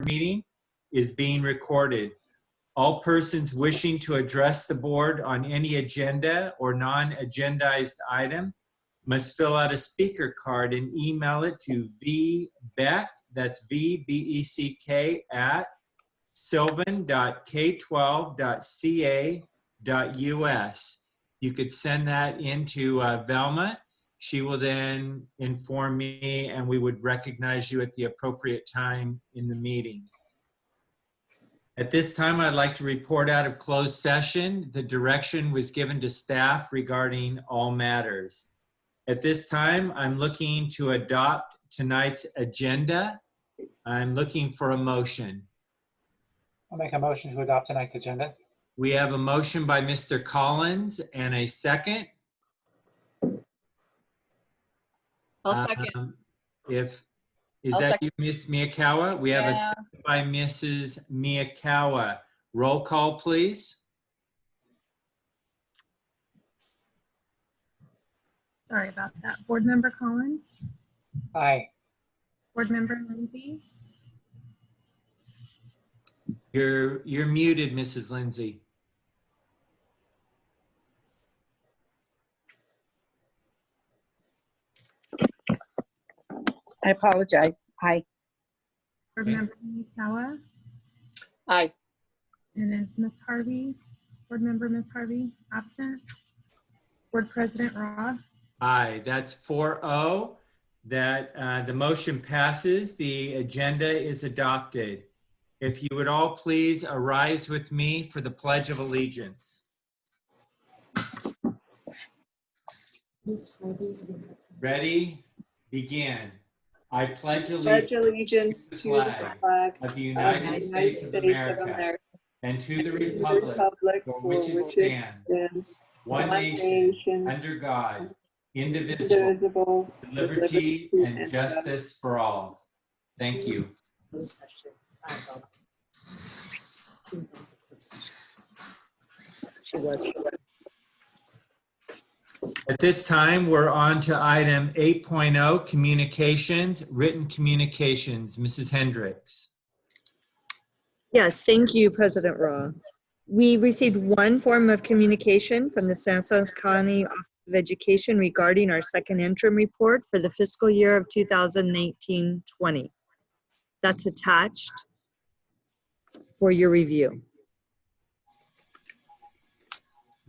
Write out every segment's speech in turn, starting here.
meeting is being recorded. All persons wishing to address the board on any agenda or non-agendized item must fill out a speaker card and email it to vbeck, that's V-B-E-C-K, at sylvan.k12.ca.us. You could send that into Velma. She will then inform me and we would recognize you at the appropriate time in the meeting. At this time, I'd like to report out of closed session. The direction was given to staff regarding all matters. At this time, I'm looking to adopt tonight's agenda. I'm looking for a motion. I'll make a motion to adopt tonight's agenda. We have a motion by Mr. Collins and a second. I'll second. Is I'll that second. you, Miss Miyakawa? We have a Yeah. second by Mrs. Miyakawa. Roll call, please. Sorry about that. Board Member Collins, Aye. Board Member Lindsay, You're muted, Mrs. Lindsay. I apologize. Aye. Board Okay. Member Mikawa, Aye. and is Ms. Harvey, Board Member Ms. Harvey absent? Board President Roth, Aye, that's 4-0. That the motion passes. The agenda is adopted. If you would all please arise with me for the Pledge of Allegiance. Ready? Begin. I pledge Pledge allegiance allegiance to the flag of the of the United States of America and to the republic for which it stands, one nation, under God, indivisible, indivisible, with liberty and justice for all. Thank you. She was. At this time, we're on to item 8.0, communications, written communications. Mrs. Hendricks. Yes, thank you, President Raw. We received one form of communication from the San Luis County Office of Education regarding our second interim report for the fiscal year of 2019-20. That's attached for your review.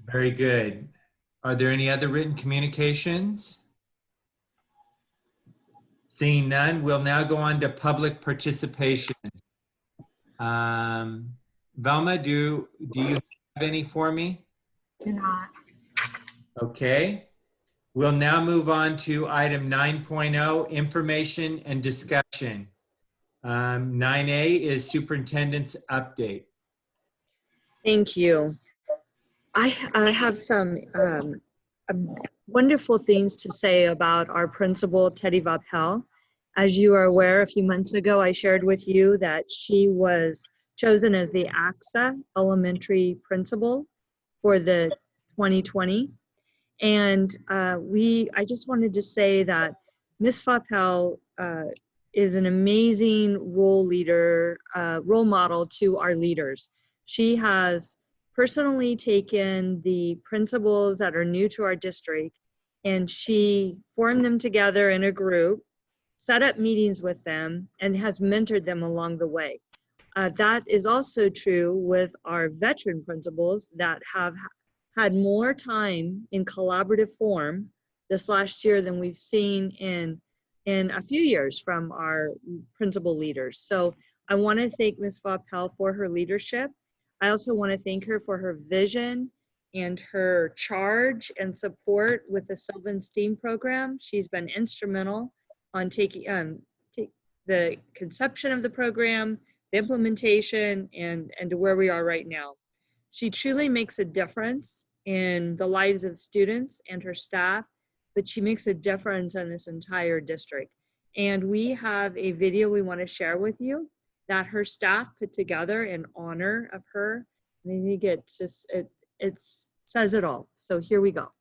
Very good. Are there any other written communications? Seeing none, we'll now go on to public participation. Velma, do you have any for me? do not. Okay. We'll now move on to item 9.0, information and discussion. 9A is superintendent's update. Thank you. I have some wonderful things to say about our principal, Teddy Vapel. As you are aware, a few months ago, I shared with you that she was chosen as the AXA elementary principal for the 2020. And I just wanted to say that Ms. Vapel is an amazing role model to our leaders. She has personally taken the principals that are new to our district and she formed them together in a group, set up meetings with them, and has mentored them along the way. That is also true with our veteran principals that have had more time in collaborative form this last year than we've seen in a few years from our principal leaders. So I want to thank Ms. Vapel for her leadership. I also want to thank her for her vision and her charge and support with the Sylvan STEAM program. She's been instrumental on taking the conception of the program, the implementation, and to where we are right now. She truly makes a difference in the lives of students and her staff, but she makes a difference in this entire district. And we have a video we want to share with you that her staff put together in honor of her. And I think it says it all. So here we go.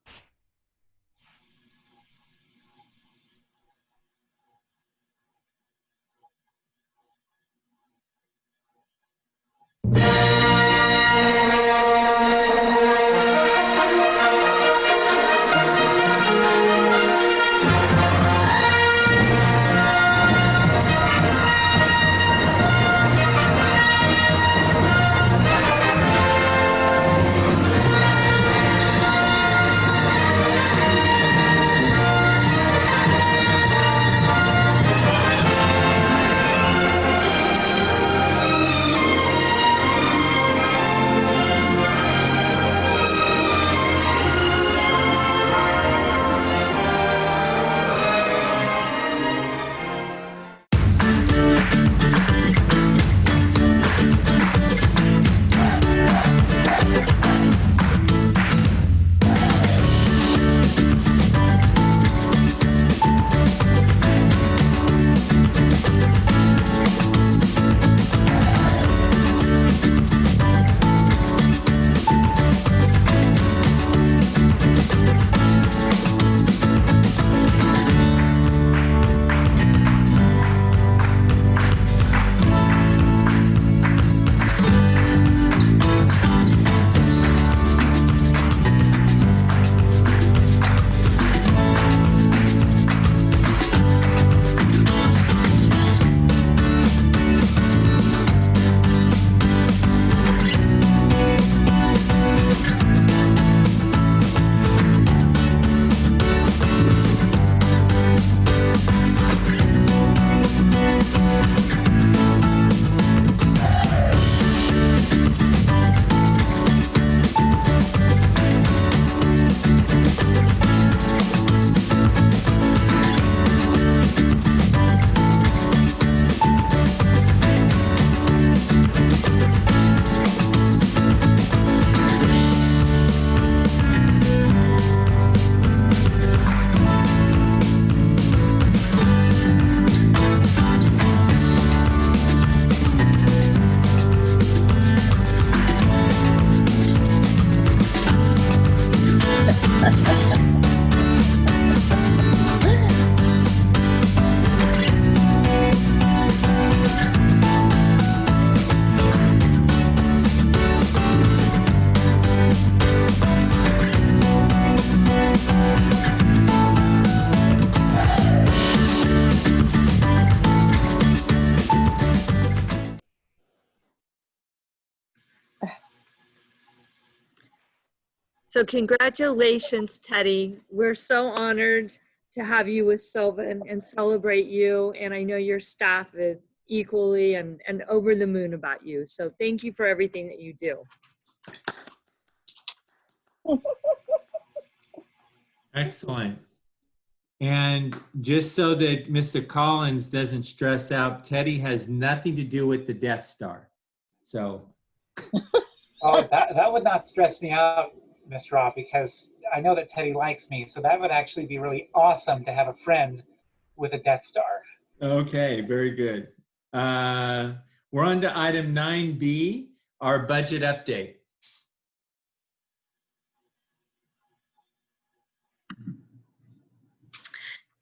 So congratulations, Teddy. We're so honored to have you with Sylvan and celebrate you. And I know your staff is equally and over the moon about you. So thank you for everything that you do. Excellent. And just so that Mr. Collins doesn't stress out, Teddy has nothing to do with the Death Star. So, Oh, that would not stress me out, Mr. Roth, because I know that Teddy likes me. So that would actually be really awesome to have a friend with a Death Star. okay, very good. We're on to item 9B, our budget update.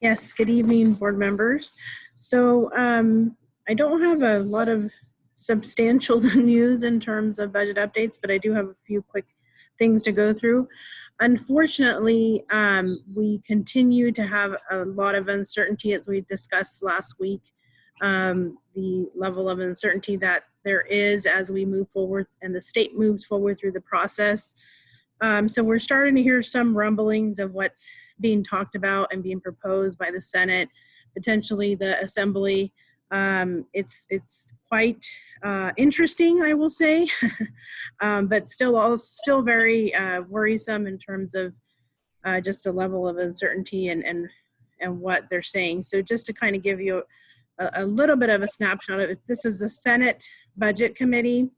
Yes, good evening, board members. So I don't have a lot of substantial news in terms of budget updates, but I do have a few quick things to go through. Unfortunately, we continue to have a lot of uncertainty, as we discussed last week. The level of uncertainty that there is as we move forward and the state moves forward through the process. So we're starting to hear some rumblings of what's being talked about and being proposed by the Senate, potentially the Assembly. It's quite interesting, I will say, but still very worrisome in terms of just the level of uncertainty and what they're saying. So just to kind of give you a little bit of a snapshot of it, this is the Senate Budget Committee,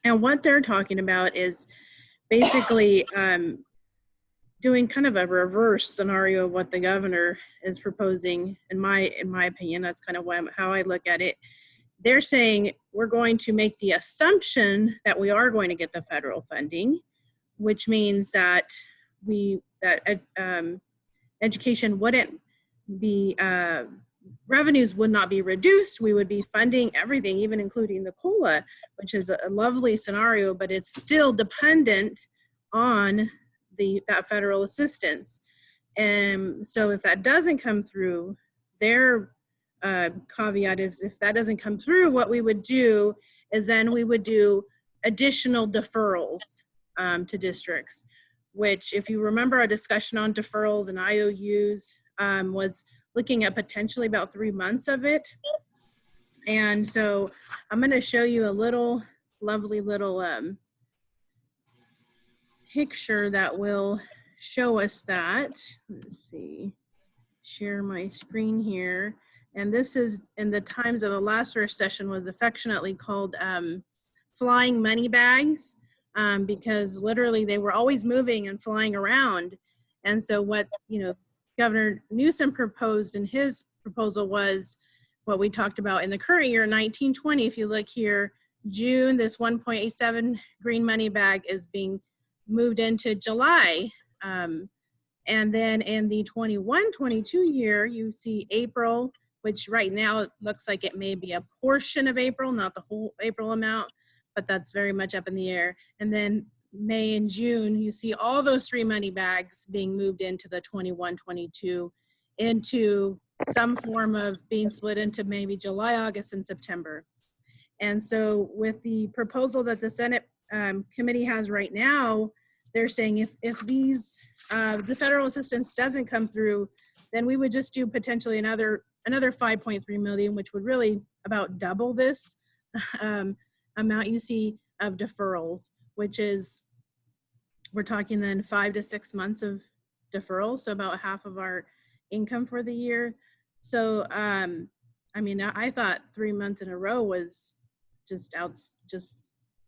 and what they're talking about is basically doing kind of a reverse scenario of what the governor is proposing. In my opinion, that's kind of how I look at it. They're saying we're going to make the assumption that we are going to get the federal funding, which means that education wouldn't be, revenues would not be reduced. We would be funding everything, even including the COLA, which is a lovely scenario, but it's still dependent on that federal assistance. And so if that doesn't come through, their caveat is if that doesn't come through, what we would do is then we would do additional deferrals to districts, which if you remember our discussion on deferrals and IOUs was looking at potentially about 3 months of it. And so I'm going to show you a lovely little picture that will show us that. Let's see, share my screen here. And this is in the times of the last session was affectionately called flying money bags, because literally they were always moving and flying around. And so what, Governor Newsom proposed in his proposal was what we talked about in the current year, 1920. If you look here, June, this 1.87 green money bag is being moved into July. And then in the 21-22 year, you see April, which right now it looks like it may be a portion of April, not the whole April amount, but that's very much up in the air. And then May and June, you see all those 3 money bags being moved into the 21-22 into some form of being split into maybe July, August, and September. And so with the proposal that the Senate committee has right now, they're saying if these the federal assistance doesn't come through, then we would just do potentially another 5.3 million, which would really about double this amount you see of deferrals, which is, we're talking then 5 to 6 months of deferral, so about half of our income for the year. So I mean, I thought 3 months in a row was just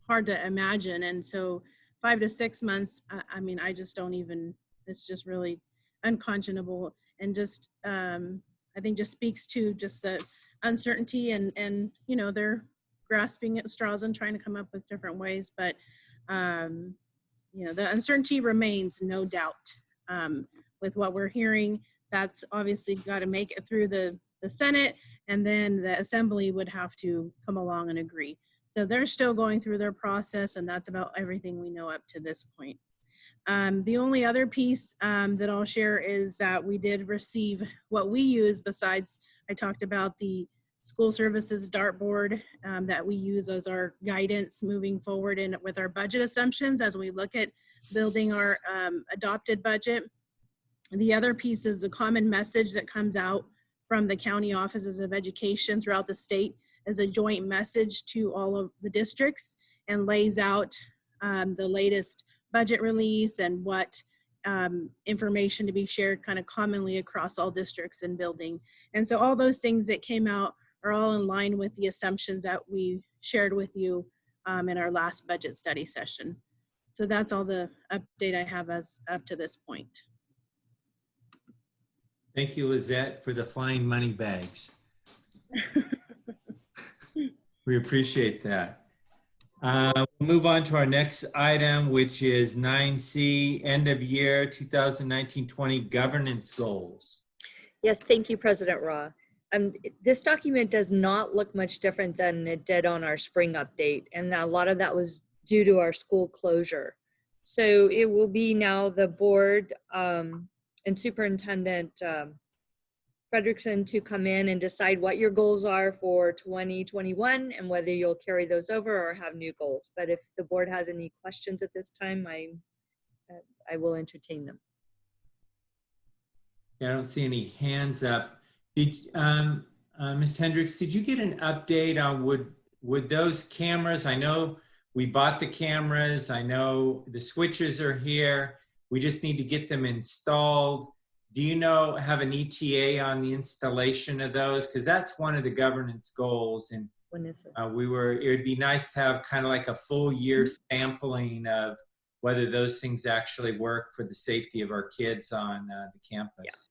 hard to imagine, and so 5 to 6 months, I mean, I just don't even, it's just really unconscionable, and just I think just speaks to just the uncertainty and they're grasping at straws and trying to come up with different ways, but the uncertainty remains, no doubt, with what we're hearing. That's obviously got to make it through the Senate, and then the Assembly would have to come along and agree. So they're still going through their process, and that's about everything we know up to this point. The only other piece that I'll share is that we did receive what we use besides, I talked about the school services dartboard that we use as our guidance moving forward and with our budget assumptions as we look at building our adopted budget. The other piece is the common message that comes out from the county offices of education throughout the state as a joint message to all of the districts and lays out the latest budget release and what information to be shared kind of commonly across all districts and building. And so all those things that came out are all in line with the assumptions that we shared with you in our last budget study session. So that's all the update I have as up to this point. Thank you, Lizette, for the flying money bags. We appreciate that. We'll move on to our next item, which is 9C, end of year 2019-20 governance goals. Yes, thank you, President Ra. This document does not look much different than it did on our spring update, and a lot of that was due to our school closure. So it will be now the board and Superintendent Frederickson to come in and decide what your goals are for 2021 and whether you'll carry those over or have new goals. But if the board has any questions at this time, I will entertain them. Yeah, I don't see any hands up. Did Ms. Hendricks, did you get an update on would those cameras? I know we bought the cameras. I know the switches are here. We just need to get them installed. Do you have an ETA on the installation of those? Because that's one of the governance goals. And When is it? it would be nice to have kind of like a full year sampling of whether those things actually work for the safety of our kids on the campus.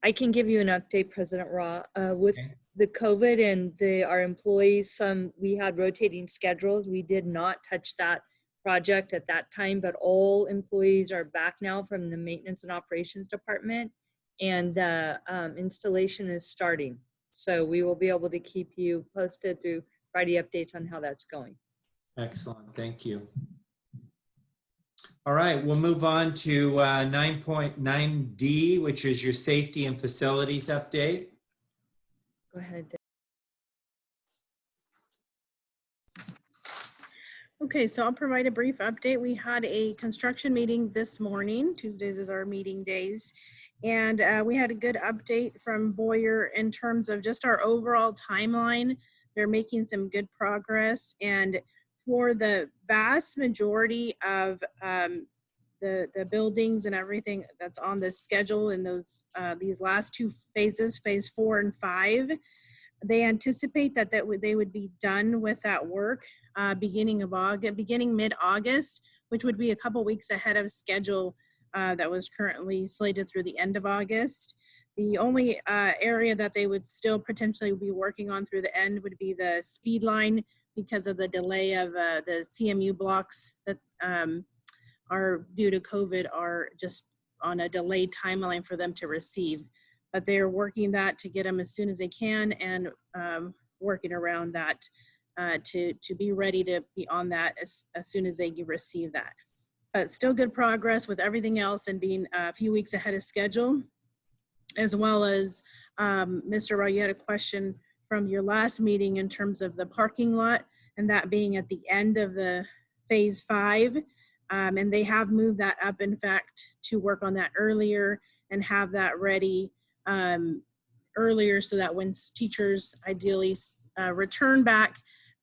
I can give you an update, President Ra. With Okay. the COVID and our employees, we had rotating schedules. We did not touch that project at that time, but all employees are back now from the maintenance and operations department, and the installation is starting. So we will be able to keep you posted through Friday updates on how that's going. Excellent, thank you. All right, we'll move on to 9.9D, which is your safety and facilities update. Go ahead. Okay, so I'll provide a brief update. We had a construction meeting this morning. Tuesdays is our meeting days. And we had a good update from Boyer in terms of just our overall timeline. They're making some good progress. And for the vast majority of the buildings and everything that's on the schedule in these last two phases, phase 4 and 5, they anticipate that they would be done with that work beginning mid-August, which would be a couple weeks ahead of schedule that was currently slated through the end of August. The only area that they would still potentially be working on through the end would be the speed line because of the delay of the CMU blocks that are due to COVID are just on a delayed timeline for them to receive. But they're working that to get them as soon as they can and working around that to be ready to be on that as soon as they receive that. But still good progress with everything else and being a few weeks ahead of schedule, as well as Mr. Ra, you had a question from your last meeting in terms of the parking lot and that being at the end of the phase 5. And they have moved that up, in fact, to work on that earlier and have that ready earlier so that when teachers ideally return back,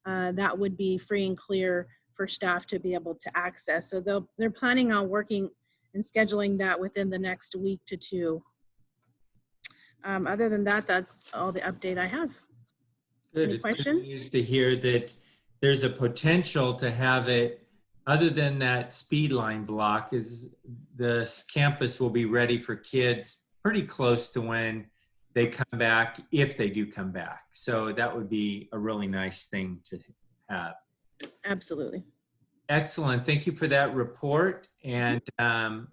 that would be free and clear for staff to be able to access. So they're planning on working and scheduling that within the next week to 2. Other than that, that's all the update I have. Good. Any It's good questions? news to hear that there's a potential to have it, other than that speed line block, is the campus will be ready for kids pretty close to when they come back, if they do come back. So that would be a really nice thing to have. Absolutely. Excellent. Thank you for that report. And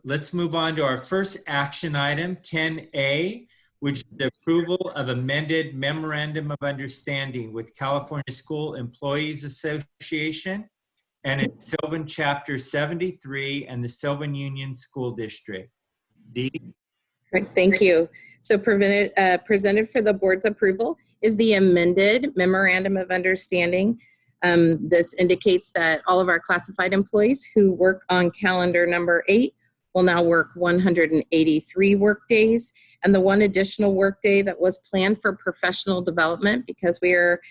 let's move on to our first action item, 10A, which is the approval of amended memorandum of understanding with California School Employees Association and its Sylvan Chapter 73 and the Sylvan Union School District. Dee? Great, thank you. So presented for the board's approval is the amended Memorandum of Understanding. This indicates that all of our classified employees who work on calendar number 8 will now work 183 work days. And the one additional work day that was planned for professional development, because we are,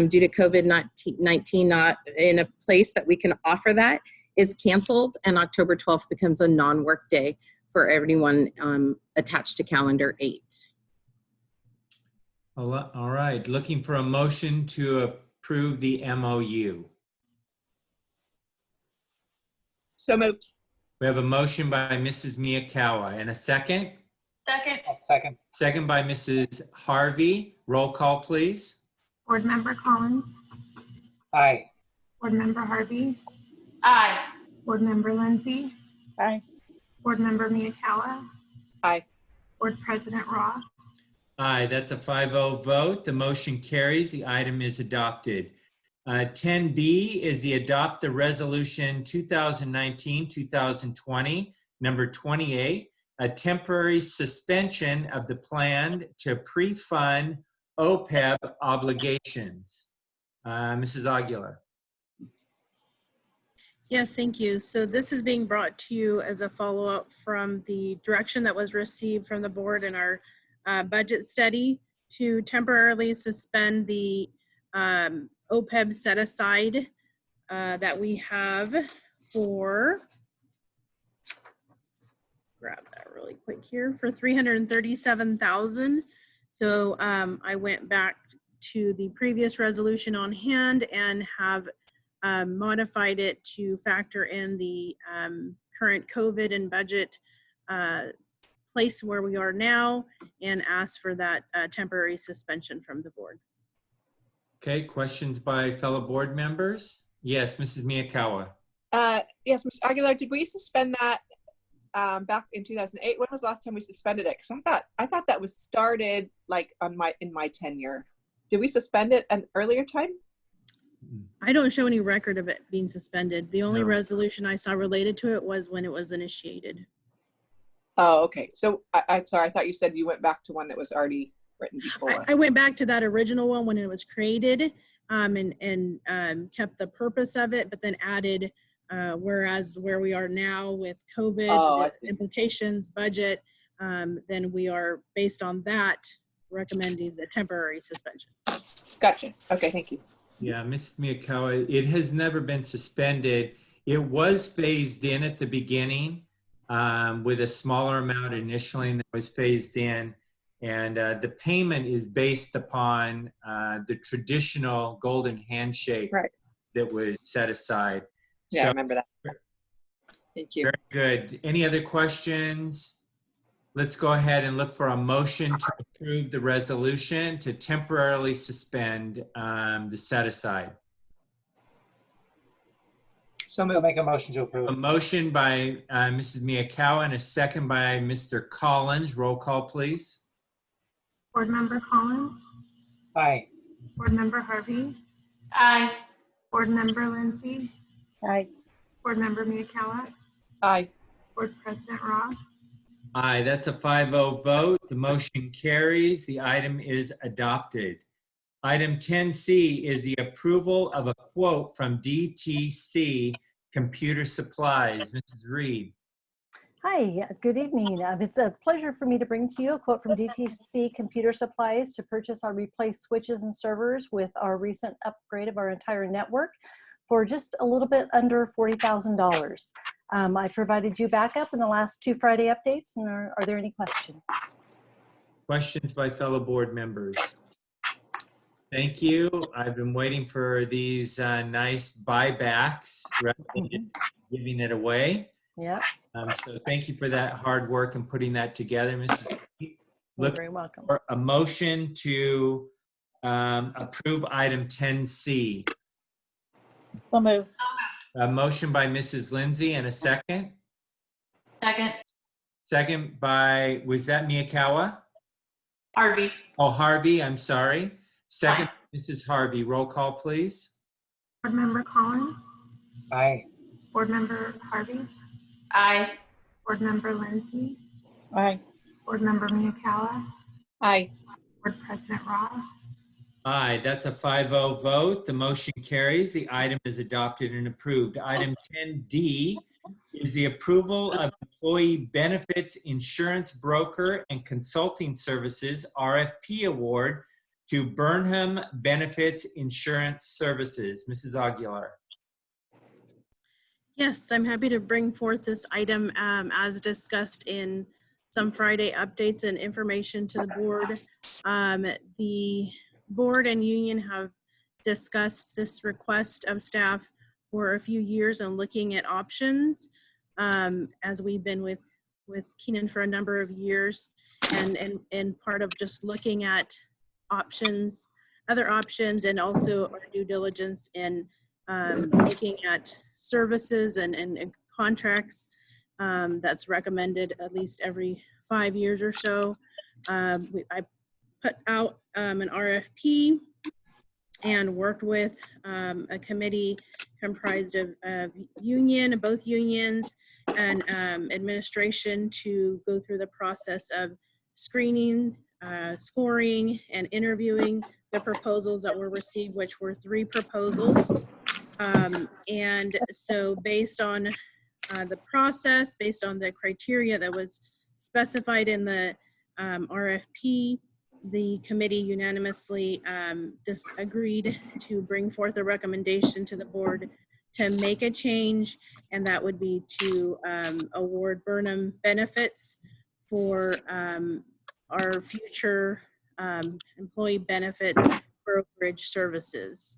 due to COVID-19, not in a place that we can offer that, is canceled, and October 12th becomes a non-work day for everyone attached to calendar 8. All right, looking for a motion to approve the MOU. So moved. We have a motion by Mrs. Miyakawa and a second. Second. I'll second. Second by Mrs. Harvey. Roll call, please. Board Member Collins, Aye. Board Member Harvey, Aye. Board Member Lindsay, Aye. Board Member Miyakawa, Aye. Board President Roth. Aye, that's a 5-0 vote. The motion carries. The item is adopted. 10B is the adopt the resolution 2019-2020, number 28, a temporary suspension of the plan to pre-fund OPEB obligations. Mrs. Aguilar. Yes, thank you. So this is being brought to you as a follow-up from the direction that was received from the board in our budget study to temporarily suspend the OPEB set aside that we have for, grab that really quick here, for $337,000. So I went back to the previous resolution on hand and have modified it to factor in the current COVID and budget place where we are now, and ask for that temporary suspension from the board. Okay, questions by fellow board members? Yes, Mrs. Miyakawa. Yes, Ms. Aguilar, did we suspend that back in 2008? When was the last time we suspended it? Because I thought that was started like in my tenure. Did we suspend it an earlier time? I don't show any record of it being suspended. The only No. resolution I saw related to it was when it was initiated. Oh, okay. So I'm sorry. I thought you said you went back to one that was already written before. I went back to that original one when it was created, and kept the purpose of it, but then added, whereas where we are now with COVID, Oh, I see. implications, budget, then we are, based on that, recommending the temporary suspension. Gotcha. Okay, thank you. Yeah, Mrs. Miyakawa, it has never been suspended. It was phased in at the beginning with a smaller amount initially, and that was phased in. And the payment is based upon the traditional golden handshake Right. that was set aside. Yeah, I So, remember that. Thank you. very good. Any other questions? Let's go ahead and look for a motion to approve the resolution to temporarily suspend the set aside. So I'll moved. make a motion to approve. A motion by Mrs. Miyakawa and a second by Mr. Collins. Roll call, please. Board Member Collins, Aye. Board Member Harvey, Aye. Board Member Lindsay, Aye. Board Member Miyakawa, Aye. Board President Roth. Aye, that's a 5-0 vote. The motion carries. The item is adopted. Item 10C is the approval of a quote from DTC Computer Supplies. Mrs. Reed. Hi, good evening. It's a pleasure for me to bring to you a quote from DTC Computer Supplies to purchase or replace switches and servers with our recent upgrade of our entire network for just a little bit under $40,000. I provided you backup in the last 2 Friday updates, and are there any questions? Questions by fellow board members? Thank you. I've been waiting for these nice buybacks rather than just giving it away. Yeah, So thank you for that hard work and putting that together, Mrs. Reed. you're Look very welcome. for a motion to approve item 10C. So moved. A motion by Mrs. Lindsay and a second. Second, Second by, was that Miyakawa? Harvey. Oh, Harvey, I'm sorry. Second, Mrs. Harvey. Roll call, please. Board Member Collins, Aye. Board Member Harvey, Aye. Board Member Lindsay, Aye. Board Member Miyakawa, Aye. Board President Ross, Aye, that's a 5-0 vote. The motion carries. The item is adopted and approved. Item 10D is the approval of employee benefits insurance broker and consulting services RFP award to Burnham Benefits Insurance Services. Mrs. Aguilar. Yes, I'm happy to bring forth this item as discussed in some Friday updates and information to the board. The board and union have discussed this request of staff for a few years and looking at options as we've been with Keenan for a number of years, and part of just looking at options, other options, and also our due diligence in looking at services and contracts that's recommended at least every 5 years or so. I put out an RFP and worked with a committee comprised of both unions and administration to go through the process of screening, scoring, and interviewing the proposals that were received, which were 3 proposals. And so based on the process, based on the criteria that was specified in the RFP, the committee unanimously agreed to bring forth a recommendation to the board to make a change, and that would be to award Burnham benefits for our future employee benefit brokerage services.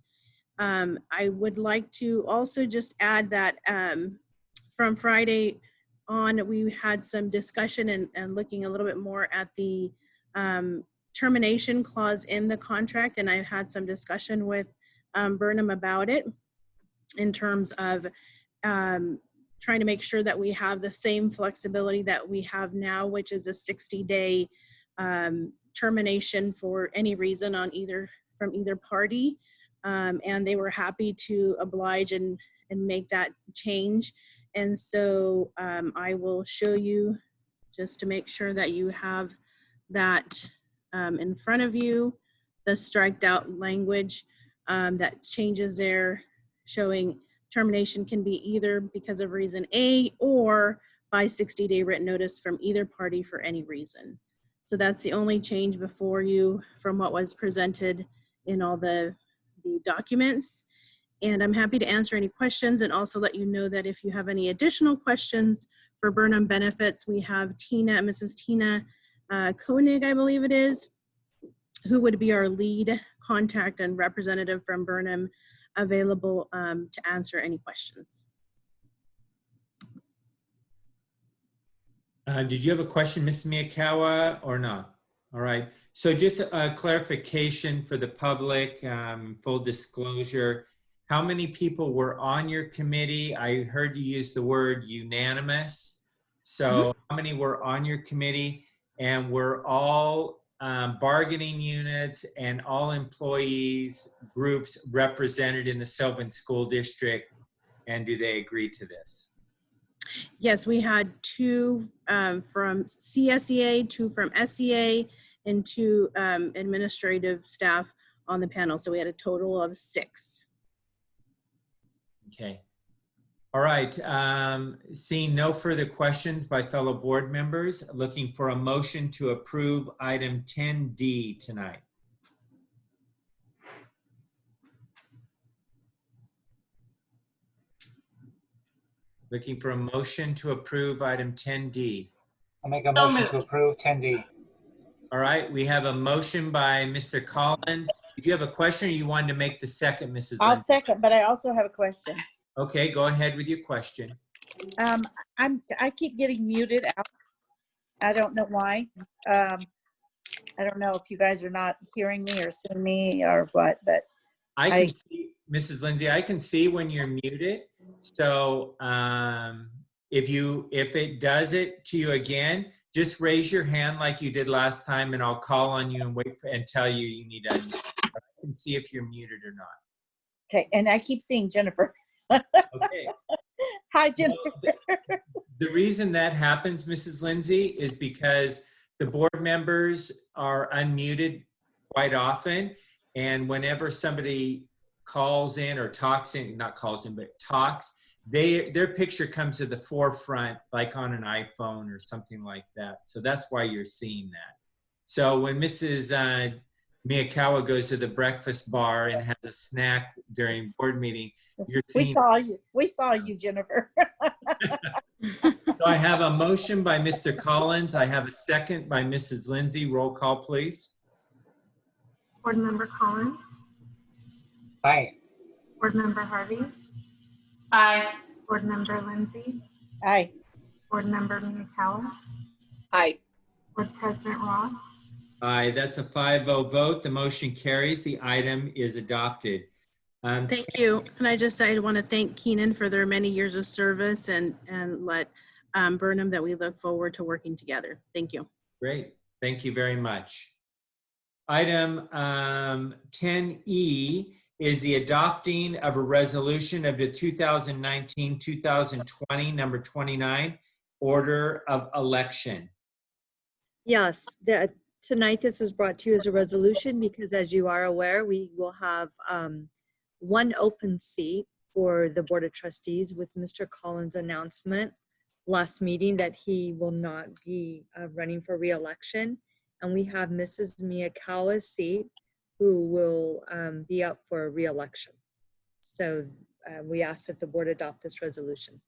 I would like to also just add that from Friday on, we had some discussion and looking a little bit more at the termination clause in the contract, and I had some discussion with Burnham about it in terms of trying to make sure that we have the same flexibility that we have now, which is a 60-day termination for any reason from either party. And they were happy to oblige and make that change. And so I will show you just to make sure that you have that in front of you, the striked out language that changes there, showing termination can be either because of reason A or by 60-day written notice from either party for any reason. So that's the only change before you from what was presented in all the documents. And I'm happy to answer any questions and also let you know that if you have any additional questions for Burnham benefits, we have Mrs. Tina Koenig, I believe it is, who would be our lead contact and representative from Burnham, available to answer any questions. Did you have a question, Ms. Miyakawa, or not? All right. So just a clarification for the public, full disclosure. How many people were on your committee? I heard you use the word unanimous. So how many were on your committee? And were all bargaining units and all employees groups represented in the Sylvan School District? And do they agree to this? Yes, we had 2 from CSEA, 2 from SEA, and 2 administrative staff on the panel. So we had a total of 6. Okay. All right. Seeing no further questions by fellow board members, looking for a motion to approve item 10D tonight. Looking for a motion to approve item 10D. I'll make a motion to approve 10D. All right, we have a motion by Mr. Collins. Did you have a question or you wanted to make the second, Mrs. I'll Lindsay? second, but I also have a question. Okay, go ahead with your question. I keep getting muted out. I don't know why. I don't know if you guys are not hearing me or seeing me or what, but I can see, Mrs. Lindsay, I can see when you're muted. So if it does it to you again, just raise your hand like you did last time and I'll call on you and wait and tell you you need to unmute. I can see if you're muted or not. okay. And I keep seeing Jennifer. Okay. Hi, Jennifer. The reason that happens, Mrs. Lindsay, is because the board members are unmuted quite often. And whenever somebody calls in or talks in, not calls in, but talks, their picture comes to the forefront, like on an iPhone or something like that. So that's why you're seeing that. So when Mrs. Miyakawa goes to the breakfast bar and has a snack during board meeting, you're We seeing. saw you. We saw you, Jennifer. So I have a motion by Mr. Collins. I have a second by Mrs. Lindsay. Roll call, please. Board Member Collins, Aye. Board Member Harvey, Aye. Board Member Lindsay, Aye. Board Member Miyakawa, Aye. Board President Ross. Aye, that's a 5-0 vote. The motion carries. The item is adopted. Thank you. And I want to thank Keenan for their many years of service and let Burnham that we look forward to working together. Thank you. Great. Thank you very much. Item 10E is the adopting of a resolution of the 2019-2020 number 29 order of election. Yes, tonight this is brought to you as a resolution because, as you are aware, we will have one open seat for the Board of Trustees with Mr. Collins' announcement last meeting that he will not be running for re-election. And we have Mrs. Miyakawa's seat who will be up for re-election. So we ask that the board adopt this resolution.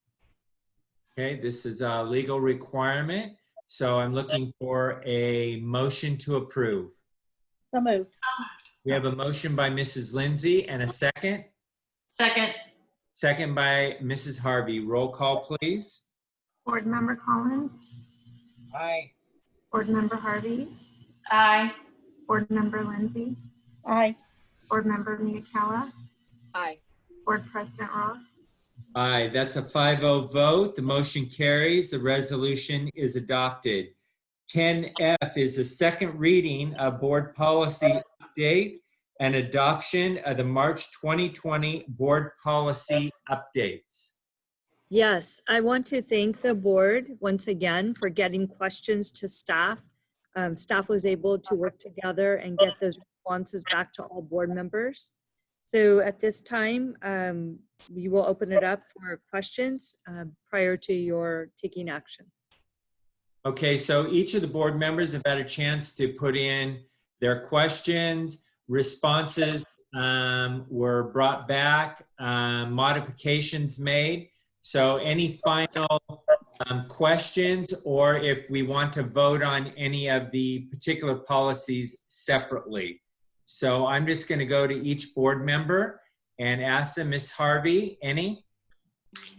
Okay, this is a legal requirement. So I'm looking for a motion to approve. So moved. We have a motion by Mrs. Lindsay and a second. Second. Second by Mrs. Harvey. Roll call, please. Board Member Collins, Aye. Board Member Harvey, Aye. Board Member Lindsay, Aye. Board Member Miyakawa, Aye. Board President Ross. Aye, that's a 5-0 vote. The motion carries. The resolution is adopted. 10F is the second reading of board policy update and adoption of the March 2020 board policy updates. Yes, I want to thank the board once again for getting questions to staff. Staff was able to work together and get those responses back to all board members. So at this time, we will open it up for questions prior to your taking action. Okay, so each of the board members have had a chance to put in their questions. Responses were brought back, modifications made. So any final questions, or if we want to vote on any of the particular policies separately. So I'm just going to go to each board member and ask them. Ms. Harvey, any?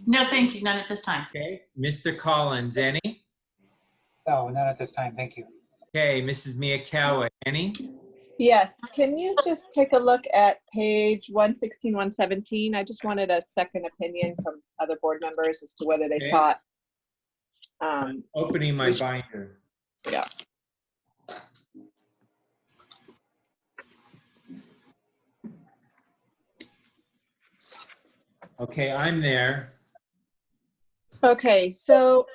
No, thank you. None at this time. Okay. Mr. Collins, any? No, none at this time. Thank you. Okay. Mrs. Miyakawa, any? Yes, can you just take a look at page 116, 117? I just wanted a second opinion from other board members as to whether they Okay. thought. Opening my binder. Yeah. Okay, I'm there. Okay, so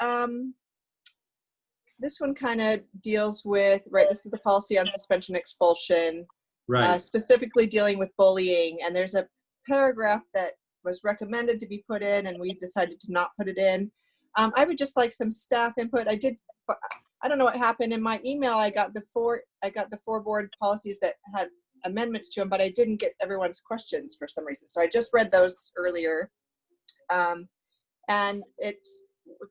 this one kind of deals with, right, this is the policy on suspension expulsion. Right. Specifically dealing with bullying, and there's a paragraph that was recommended to be put in and we decided to not put it in. I would just like some staff input. I don't know what happened in my email. I got the four board policies that had amendments to them, but I didn't get everyone's questions for some reason. So I just read those earlier. And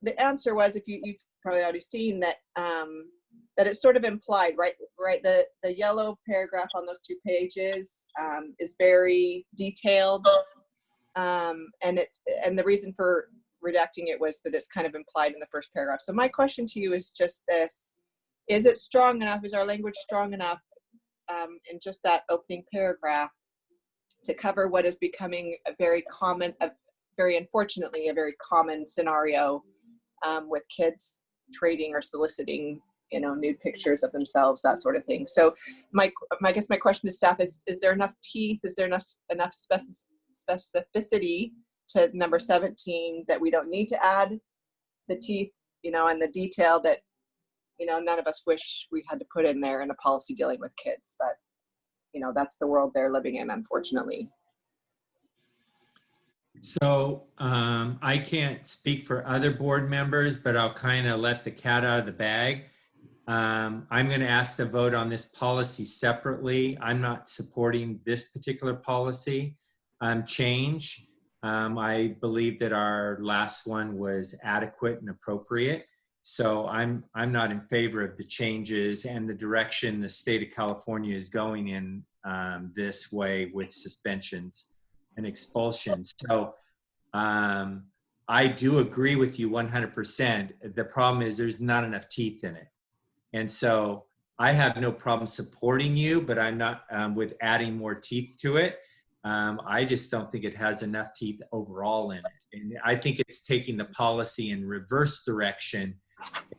the answer was, if you've probably already seen that, that it's sort of implied, right? The yellow paragraph on those 2 pages is very detailed, and the reason for redacting it was that it's kind of implied in the first paragraph. So my question to you is just this: is it strong enough? Is our language strong enough in just that opening paragraph to cover what is becoming a very common, very unfortunately, a very common scenario with kids trading or soliciting, nude pictures of themselves, that sort of thing. So I guess my question to staff is there enough teeth? Is there enough specificity to number 17 that we don't need to add the teeth, and the detail that you know, none of us wish we had to put in there in a policy dealing with kids, but you know, that's the world they're living in, unfortunately. So I can't speak for other board members, but I'll kind of let the cat out of the bag. I'm going to ask to vote on this policy separately. I'm not supporting this particular policy change. I believe that our last one was adequate and appropriate. So I'm not in favor of the changes and the direction the state of California is going in this way with suspensions and expulsions. So I do agree with you 100%. The problem is there's not enough teeth in it. And so I have no problem supporting you, but I'm not with adding more teeth to it. I just don't think it has enough teeth overall in it. And I think it's taking the policy in reverse direction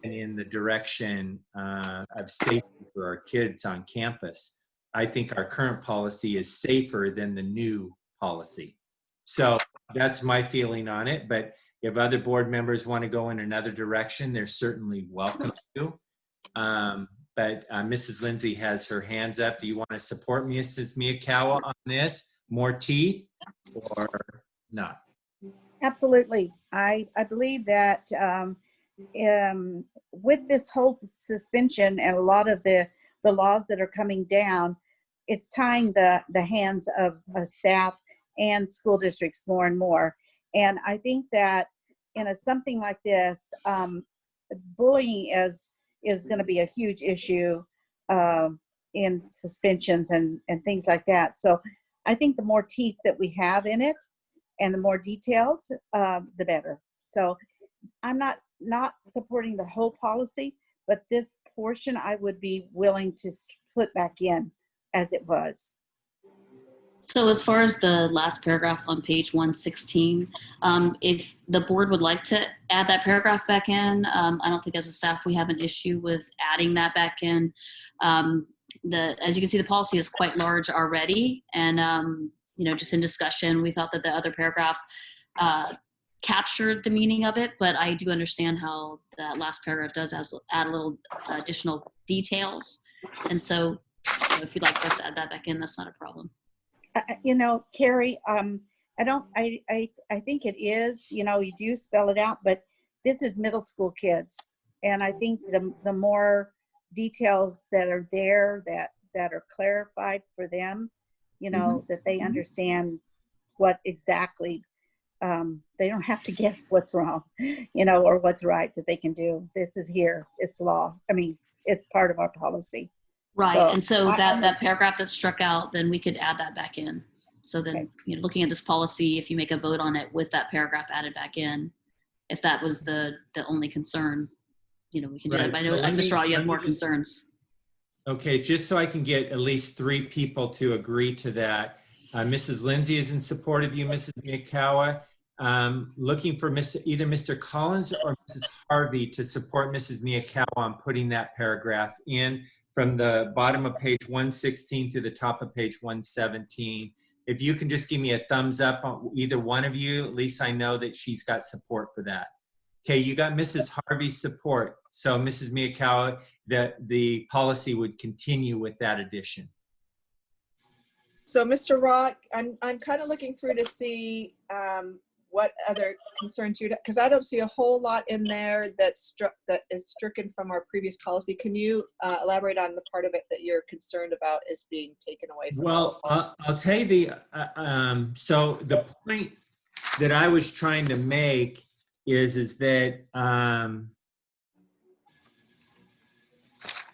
and in the direction of safety for our kids on campus. I think our current policy is safer than the new policy. So that's my feeling on it. But if other board members want to go in another direction, they're certainly welcome to. But Mrs. Lindsay has her hands up. Do you want to support Mrs. Miyakawa on this? More teeth or not? Absolutely. I believe that with this whole suspension and a lot of the laws that are coming down, it's tying the hands of staff and school districts more and more. And I think that in something like this, bullying is going to be a huge issue in suspensions and things like that. So I think the more teeth that we have in it and the more details, the better. So I'm not supporting the whole policy, but this portion I would be willing to put back in as it was. So as far as the last paragraph on page 116, if the board would like to add that paragraph back in, I don't think as a staff we have an issue with adding that back in. As you can see, the policy is quite large already, and just in discussion, we thought that the other paragraph captured the meaning of it, but I do understand how that last paragraph does add a little additional details, and so if you'd like for us to add that back in, that's not a problem. Carrie, I think it is, you do spell it out, but this is middle school kids. And I think the more details that are there that are clarified for them, that they understand what exactly, they don't have to guess what's wrong, or what's right that they can do. This is here, it's law. I mean, it's part of our policy. Right, and so that paragraph that's struck out, then we could add that back in. So then, looking at this policy, if you make a vote on it with that paragraph added back in, if that was the only concern, we can do that. But I know, Mr. Raw, you have more concerns. Okay, just so I can get at least 3 people to agree to that. Mrs. Lindsay is in support of you, Mrs. Miyakawa. Looking for either Mr. Collins or Mrs. Harvey to support Mrs. Miyakawa on putting that paragraph in from the bottom of page 116 to the top of page 117. If you can just give me a thumbs up on either one of you, at least I know that she's got support for that. Okay, you got Mrs. Harvey's support. So Mrs. Miyakawa, the policy would continue with that addition. So Mr. Rock, I'm kind of looking through to see what other concerns you, because I don't see a whole lot in there that is stricken from our previous policy. Can you elaborate on the part of it that you're concerned about is being taken away from? Well, I'll tell you so the point that I was trying to make is that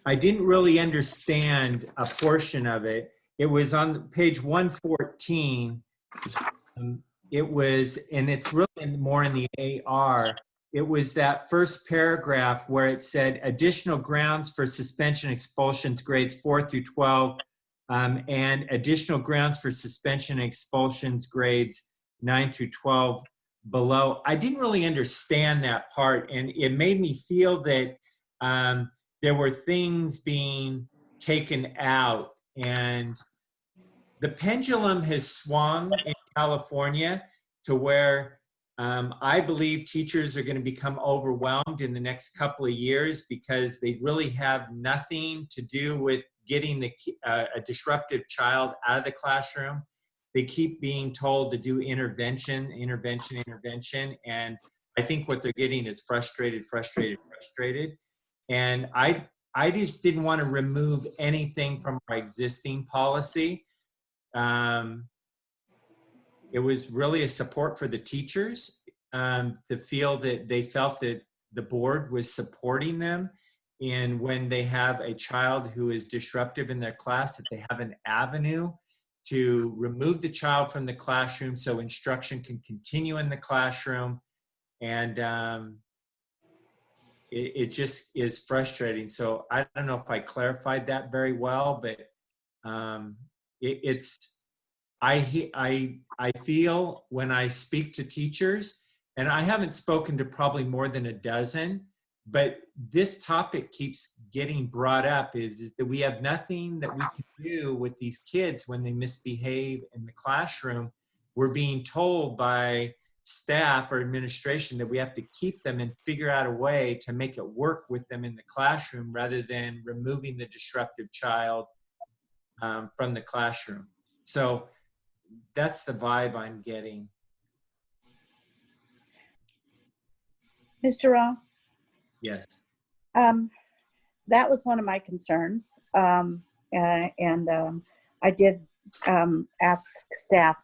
I didn't really understand a portion of it. It was on page 114. It was, and it's really more in the AR, it was that first paragraph where it said additional grounds for suspension expulsions grades 4 through 12 and additional grounds for suspension expulsions grades 9 through 12 below. I didn't really understand that part, and it made me feel that there were things being taken out, and the pendulum has swung in California to where I believe teachers are going to become overwhelmed in the next couple of years because they really have nothing to do with getting a disruptive child out of the classroom. They keep being told to do intervention. And I think what they're getting is frustrated. And I just didn't want to remove anything from our existing policy. It was really a support for the teachers to feel that they felt that the board was supporting them. And when they have a child who is disruptive in their class, that they have an avenue to remove the child from the classroom so instruction can continue in the classroom. And it just is frustrating. So I don't know if I clarified that very well, but I feel when I speak to teachers, and I haven't spoken to probably more than a dozen, but this topic keeps getting brought up is that we have nothing that we can do with these kids when they misbehave in the classroom. We're being told by staff or administration that we have to keep them and figure out a way to make it work with them in the classroom rather than removing the disruptive child from the classroom. So that's the vibe I'm getting. Mr. Raw? Yes. That was one of my concerns. I did ask staff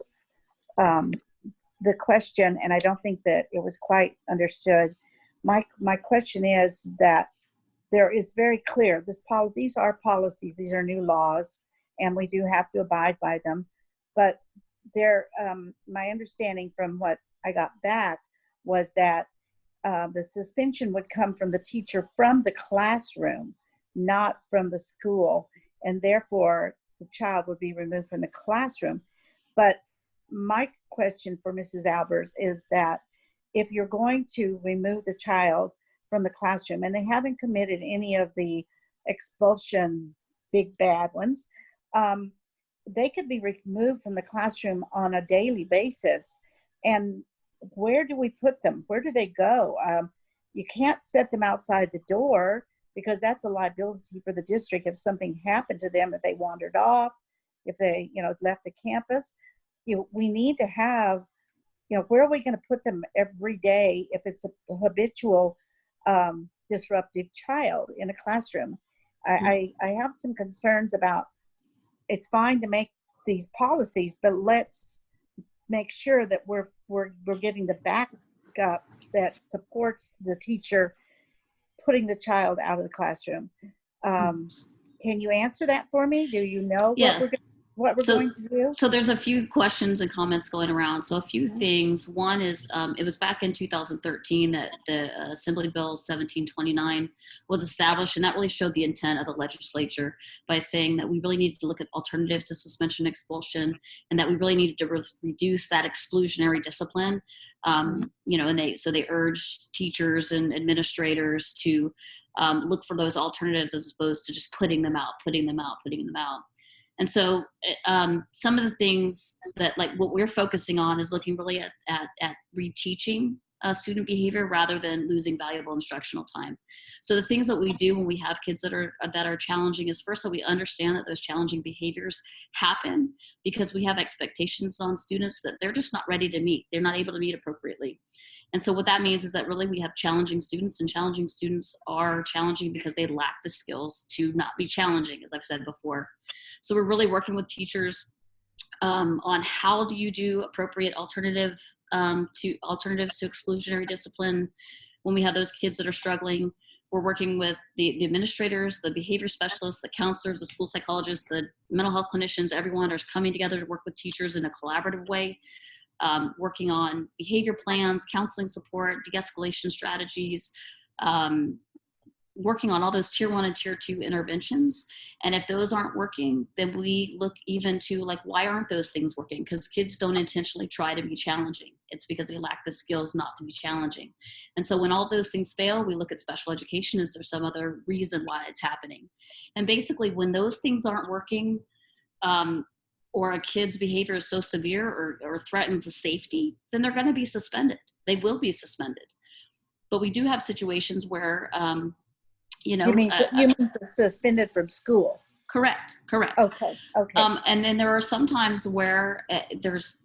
the question, and I don't think that it was quite understood. My question is that there is very clear, these are policies, these are new laws, and we do have to abide by them. But my understanding from what I got back was that the suspension would come from the teacher from the classroom, not from the school, and therefore the child would be removed from the classroom. But my question for Mrs. Albers is that if you're going to remove the child from the classroom and they haven't committed any of the expulsion big bad ones, they could be removed from the classroom on a daily basis. And where do we put them? Where do they go? You can't set them outside the door because that's a liability for the district if something happened to them, if they wandered off, if they, left the campus. We need to have, where are we going to put them every day if it's a habitual disruptive child in a classroom? I have some concerns about, it's fine to make these policies, but let's make sure that we're getting the backup that supports the teacher putting the child out of the classroom. Can you answer that for me? Do you know what we're going to do? So there's a few questions and comments going around. So a few things. One is it was back in 2013 that the Assembly Bill 1729 was established, and that really showed the intent of the legislature by saying that we really needed to look at alternatives to suspension and expulsion, and that we really needed to reduce that exclusionary discipline. And they urged teachers and administrators to look for those alternatives as opposed to just putting them out. And so some of the things that, like, what we're focusing on is looking really at reteaching student behavior rather than losing valuable instructional time. So the things that we do when we have kids that are challenging is, first, that we understand that those challenging behaviors happen because we have expectations on students that they're just not ready to meet. They're not able to meet appropriately. And so what that means is that really we have challenging students, and challenging students are challenging because they lack the skills to not be challenging, as I've said before. So we're really working with teachers on how do you do appropriate alternatives to exclusionary discipline when we have those kids that are struggling. We're working with the administrators, the behavior specialists, the counselors, the school psychologists, the mental health clinicians. Everyone is coming together to work with teachers in a collaborative way. Working on behavior plans, counseling support, de-escalation strategies, working on all those tier 1 and tier 2 interventions. And if those aren't working, then we look even to, like, why aren't those things working? Because kids don't intentionally try to be challenging. It's because they lack the skills not to be challenging. And so when all those things fail, we look at special education. Is there some other reason why it's happening? And basically when those things aren't working, or a kid's behavior is so severe or threatens the safety, then they're going to be suspended. They will be suspended. But we do have situations where, You mean suspended from school? Correct. Okay. And then there are some times where there's,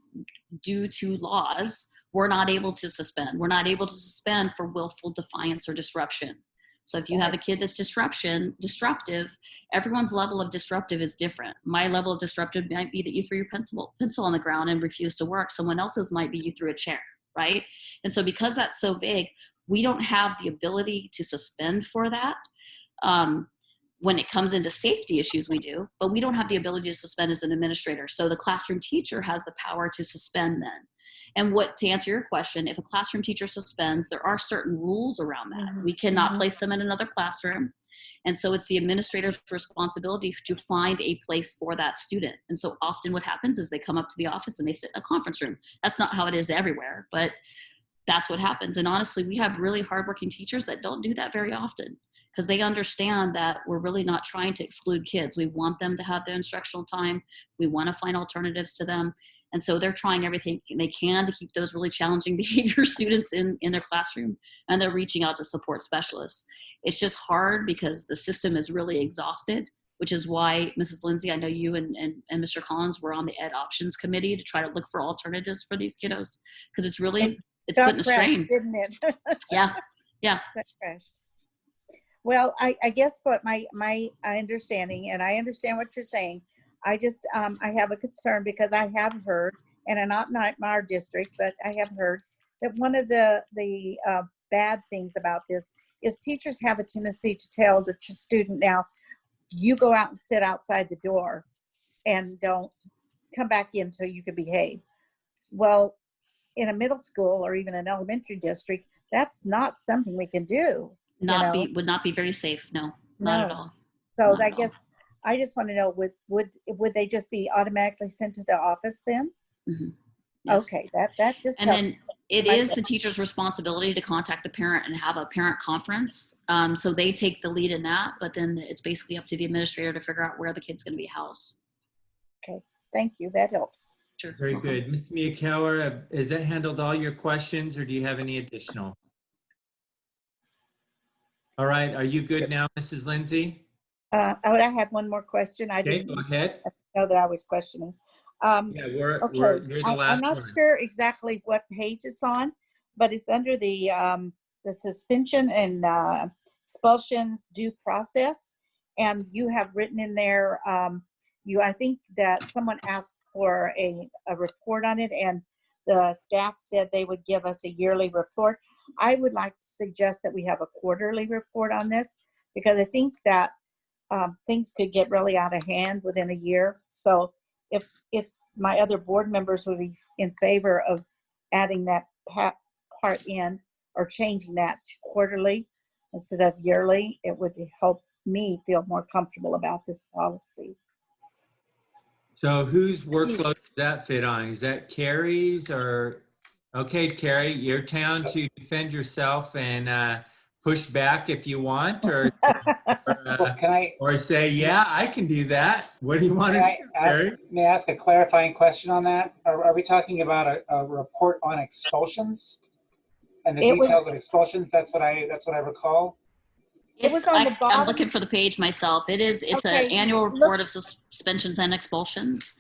due to laws, we're not able to suspend. We're not able to suspend for willful defiance or disruption. So if you have a kid that's disruptive, everyone's level of disruptive is different. My level of disruptive might be that you threw your pencil on the ground and refused to work. Someone else's might be you threw a chair, right? And so because that's so vague, we don't have the ability to suspend for that. When it comes into safety issues, we do, but we don't have the ability to suspend as an administrator. So the classroom teacher has the power to suspend then. And to answer your question, if a classroom teacher suspends, there are certain rules around that. We cannot place them in another classroom. And so it's the administrator's responsibility to find a place for that student. And so often what happens is they come up to the office and they sit in a conference room. That's not how it is everywhere, but that's what happens. And honestly, we have really hardworking teachers that don't do that very often, because they understand that we're really not trying to exclude kids. We want them to have their instructional time. We want to find alternatives to them. And so they're trying everything they can to keep those really challenging behavior students in their classroom, and they're reaching out to support specialists. It's just hard because the system is really exhausted, which is why, Mrs. Lindsay, I know you and Mr. Collins were on the Ed Options Committee to try to look for alternatives for these kiddos, because it's really, it's putting a strain. Didn't it? Yeah. That crashed. Well, I guess what my understanding, and I understand what you're saying, I just, I have a concern because I have heard, and not our district, but I have heard that one of the bad things about this is teachers have a tendency to tell the student, now, you go out and sit outside the door and don't come back in until you can behave. Well, in a middle school or even an elementary district, that's not something we can do. Would not be very safe. No, not at all. So Not I at guess I just want to know, would they just be automatically sent to the office then? Yes. Okay, that just And helps. then it is the teacher's responsibility to contact the parent and have a parent conference. So they take the lead in that, but then it's basically up to the administrator to figure out where the kid's going to be housed. Okay, thank you. That helps. Sure. Very Welcome. good. Ms. Miyakawa, has that handled all your questions, or do you have any additional? All right, are you good now, Mrs. Lindsay? I had one more question. I Okay, didn't go ahead. know that I was questioning. Yeah, you're the I'm last not one. sure exactly what page it's on, but it's under the suspension and expulsions due process, and you have written in there. I think that someone asked for a report on it, and the staff said they would give us a yearly report. I would like to suggest that we have a quarterly report on this, because I think that things could get really out of hand within a year. So if my other board members would be in favor of adding that part in, or changing that to quarterly instead of yearly, it would help me feel more comfortable about this policy. So whose workload does that fit on? Is that Carrie's or? Okay, Carrie, your turn to defend yourself and push back if you want, or or say, yeah, I can do that. What do you want to do, Carrie? May I ask a clarifying question on that? Are we talking about a report on expulsions and the details of expulsions? That's what I recall. I'm looking for the page myself. It's an annual report of suspensions and expulsions,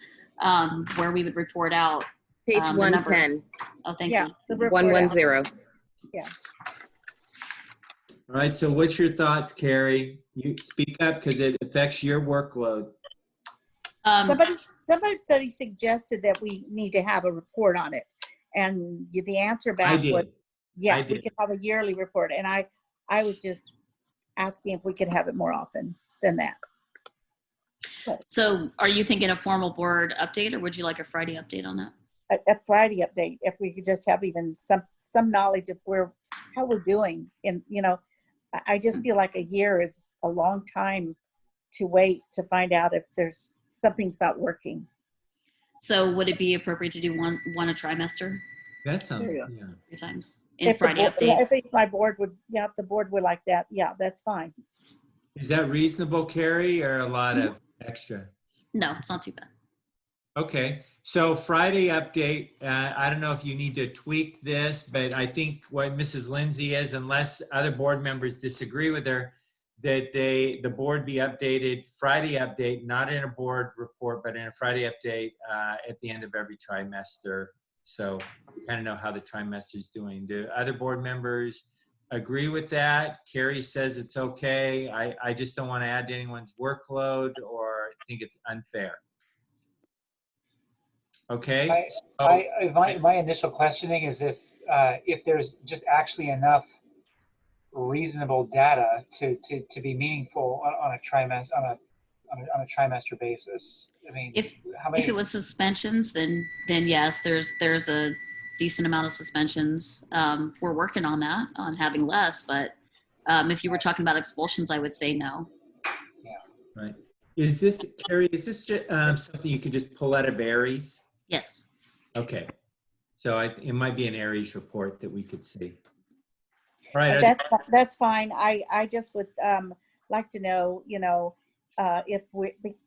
where we would report out. Page 110. Oh, thank you. 110. Yeah. All right, so what's your thoughts, Carrie? You speak up because it affects your workload. Somebody suggested that we need to have a report on it, and the answer back was, yeah, we could have a yearly report. And I was just asking if we could have it more often than that. So are you thinking a formal board update, or would you like a Friday update on that? A Friday update, if we could just have even some knowledge of how we're doing. And I just feel like a year is a long time to wait to find out if there's something's not working. So would it be appropriate to do one a trimester? That sounds, yeah. 3 times in Friday updates. I think my board would, if the board would like that, yeah, that's fine. Is that reasonable, Carrie, or a lot of extra? No, it's not too bad. Okay, so Friday update, I don't know if you need to tweak this, but I think what Mrs. Lindsay is, unless other board members disagree with her, that the board be updated, Friday update, not in a board report, but in a Friday update at the end of every trimester. So we kind of know how the trimester is doing. Do other board members agree with that? Carrie says it's okay. I just don't want to add to anyone's workload or think it's unfair. Okay. My initial questioning is if there's just actually enough reasonable data to be meaningful on a trimester basis. I mean, If how many? if it was suspensions, then yes, there's a decent amount of suspensions. We're working on that, on having less, but if you were talking about expulsions, I would say no. Right. Is this, Carrie, is this just, something you could just pull out of Aries? Yes. Okay. So it might be an Aries report that we could see. All right. That's fine. I just would like to know, if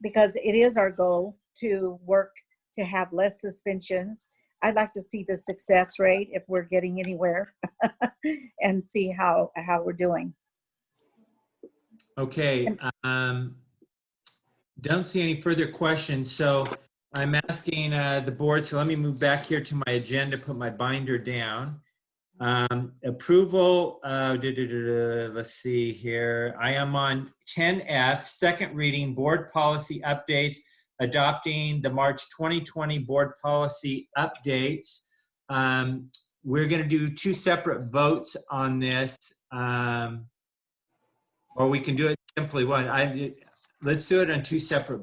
because it is our goal to work to have less suspensions. I'd like to see the success rate if we're getting anywhere and see how we're doing. Okay. Don't see any further questions. So I'm asking the board, so let me move back here to my agenda, put my binder down. Approval, let's see here. I am on 10F, second reading, board policy updates, adopting the March 2020 board policy updates. We're going to do two separate votes on this, or we can do it simply one. Let's do it on two separate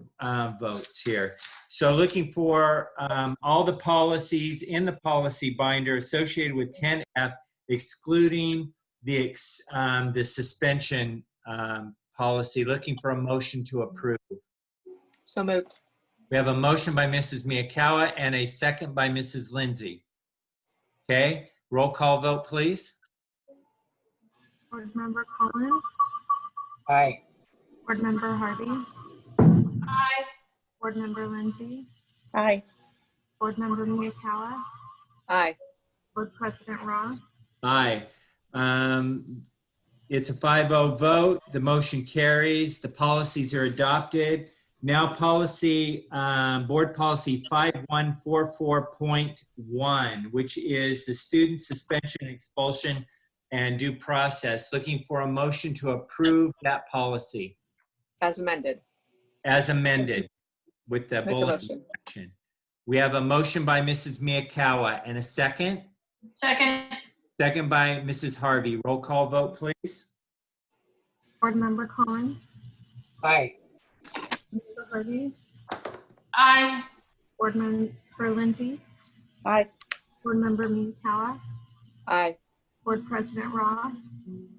votes here. So looking for all the policies in the policy binder associated with 10F, excluding the suspension policy, looking for a motion to approve. So moved. We have a motion by Mrs. Miyakawa and a second by Mrs. Lindsay. Okay, roll call vote, please. Board Member Collins, Aye. Board Member Harvey, Aye. Board Member Lindsay, Aye. Board Member Miyakawa, Aye. Board President Ross, Aye. It's a 5-0 vote. The motion carries. The policies are adopted. Now policy, board policy 5144.1, which is the student suspension, expulsion, and due process. Looking for a motion to approve that policy As amended. as amended with the Make a bullet motion. section. We have a motion by Mrs. Miyakawa and a second. Second. Second by Mrs. Harvey. Roll call vote, please. Board Member Collins, Aye. Member Harvey, Aye. Board Member Lindsay, Aye. Board Member Miyakawa, Aye. Board President Ross,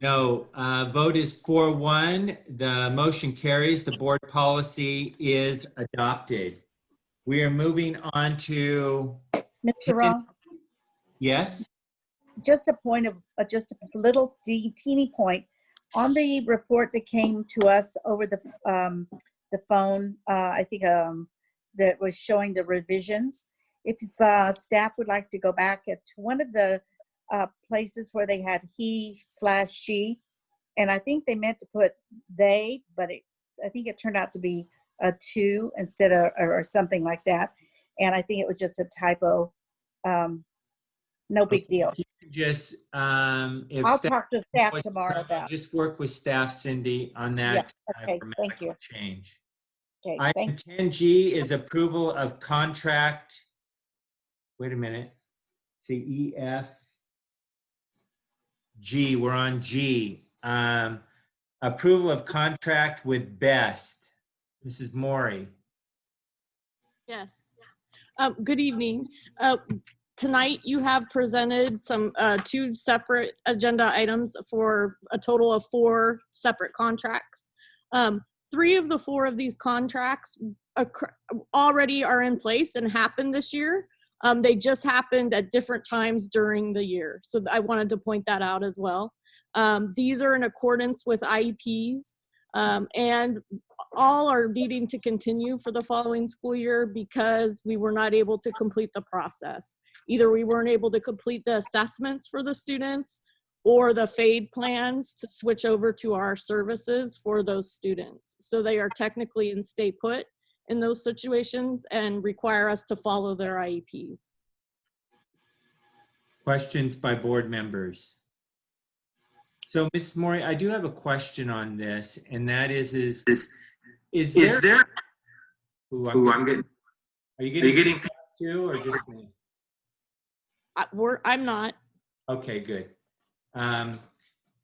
No, vote is 4-1. The motion carries. The board policy is adopted. We are moving on to, Mr. Ross, yes? just a point of, just a little teeny point. On the report that came to us over the phone, I think that was showing the revisions. If staff would like to go back to one of the places where they had he/she, and I think they meant to put they, but I think it turned out to be a two instead of, or something like that. And I think it was just a typo. No big deal. Just, if I'll talk to staff tomorrow about it. Just work with staff, Cindy, on that. Okay, thank you. Change. Okay, Item thank you. 10G is approval of contract. Wait a minute. See EF. G, we're on G. Approval of contract with BEST. Mrs. Maury. Yes. Good evening. Tonight you have presented some two separate agenda items for a total of 4 separate contracts. 3 of the 4 of these contracts already are in place and happened this year. They just happened at different times during the year. So I wanted to point that out as well. These are in accordance with IEPs. And all are needing to continue for the following school year because we were not able to complete the process. Either we weren't able to complete the assessments for the students or the FADE plans to switch over to our services for those students. So they are technically in stay put in those situations and require us to follow their IEPs. Questions by board members? So, Mrs. Mori, I do have a question on this, and that is there? Ooh, I'm getting. Are you getting too, or just me? I'm not. Okay, good.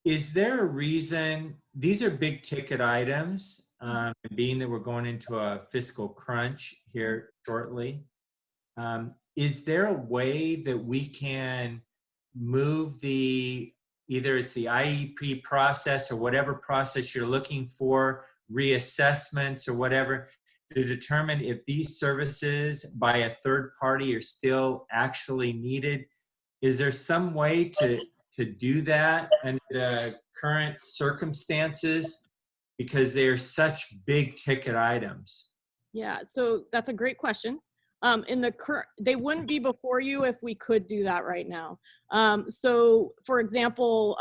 Is there a reason, these are big ticket items, being that we're going into a fiscal crunch here shortly, is there a way that we can move either it's the IEP process or whatever process you're looking for, reassessments or whatever, to determine if these services by a third party are still actually needed? Is there some way to do that under the current circumstances, because they are such big ticket items? Yeah, so that's a great question. They wouldn't be before you if we could do that right now. So for example,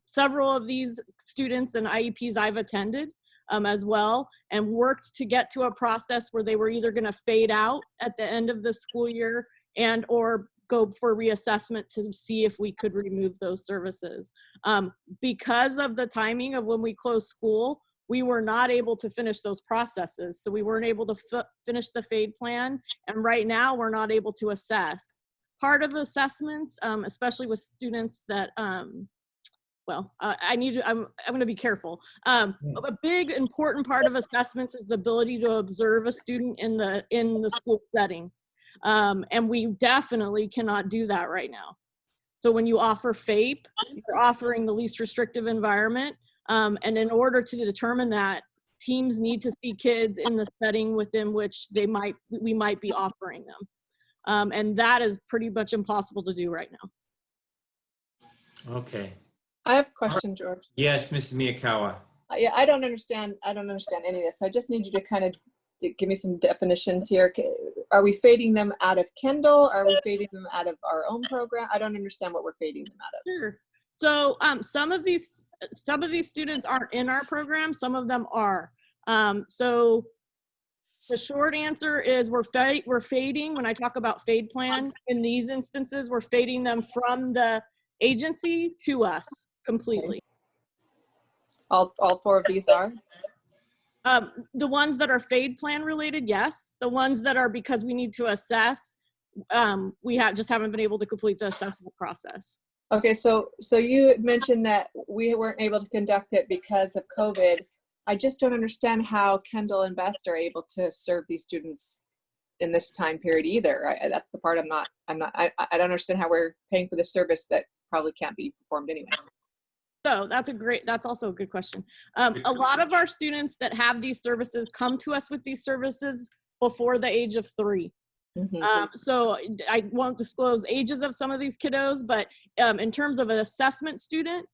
several of these students and IEPs I've attended as well, and worked to get to a process where they were either gonna fade out at the end of the school year and or go for reassessment to see if we could remove those services. Because of the timing of when we closed school, we were not able to finish those processes. So we weren't able to finish the FADE plan. And right now we're not able to assess. Part of assessments, especially with students that, I'm gonna be careful. A big important part of assessments is the ability to observe a student in the school setting. And we definitely cannot do that right now. So when you offer FAPE, you're offering the least restrictive environment. And in order to determine that, teams need to see kids in the setting within which we might be offering them. And that is pretty much impossible to do right now. Okay. I have a question, George. Yes, Mrs. Miyakawa. Yeah, I don't understand any of this. So I just need you to kind of give me some definitions here. Are we fading them out of Kendall? Are we fading them out of our own program? I don't understand what we're fading them out of. Sure. So some of these students aren't in our program. Some of them are. So the short answer is we're fading. When I talk about FADE plan, in these instances, we're fading them from the agency to us completely. All four of these are? The ones that are FADE plan related, yes. The ones that are because we need to assess, we just haven't been able to complete the assessment process. Okay, so you had mentioned that we weren't able to conduct it because of COVID. I just don't understand how Kendall and Best are able to serve these students in this time period either. That's the part I don't understand how we're paying for the service that probably can't be performed anyway. So that's also a good question. A lot of our students that have these services come to us with these services before the age of 3. Mm-hmm. So I won't disclose ages of some of these kiddos, but in terms of an assessment student,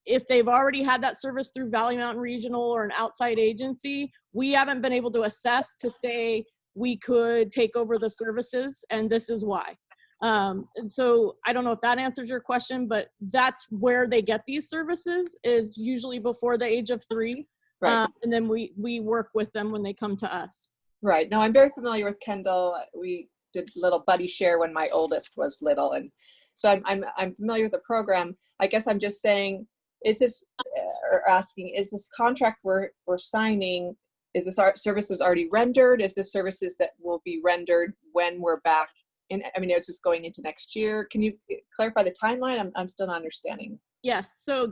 if they've already had that service through Valley Mountain Regional or an outside agency, we haven't been able to assess to say we could take over the services, and this is why. And so I don't know if that answers your question, but that's where they get these services, is usually before the age of 3. Right. And then we work with them when they come to us. Right. No, I'm very familiar with Kendall. We did little buddy share when my oldest was little. And so I'm familiar with the program. I guess I'm just saying, is this contract we're signing, is this services already rendered? Is this services that will be rendered when we're back in? I mean, it's just going into next year. Can you clarify the timeline? I'm still not understanding. Yes, so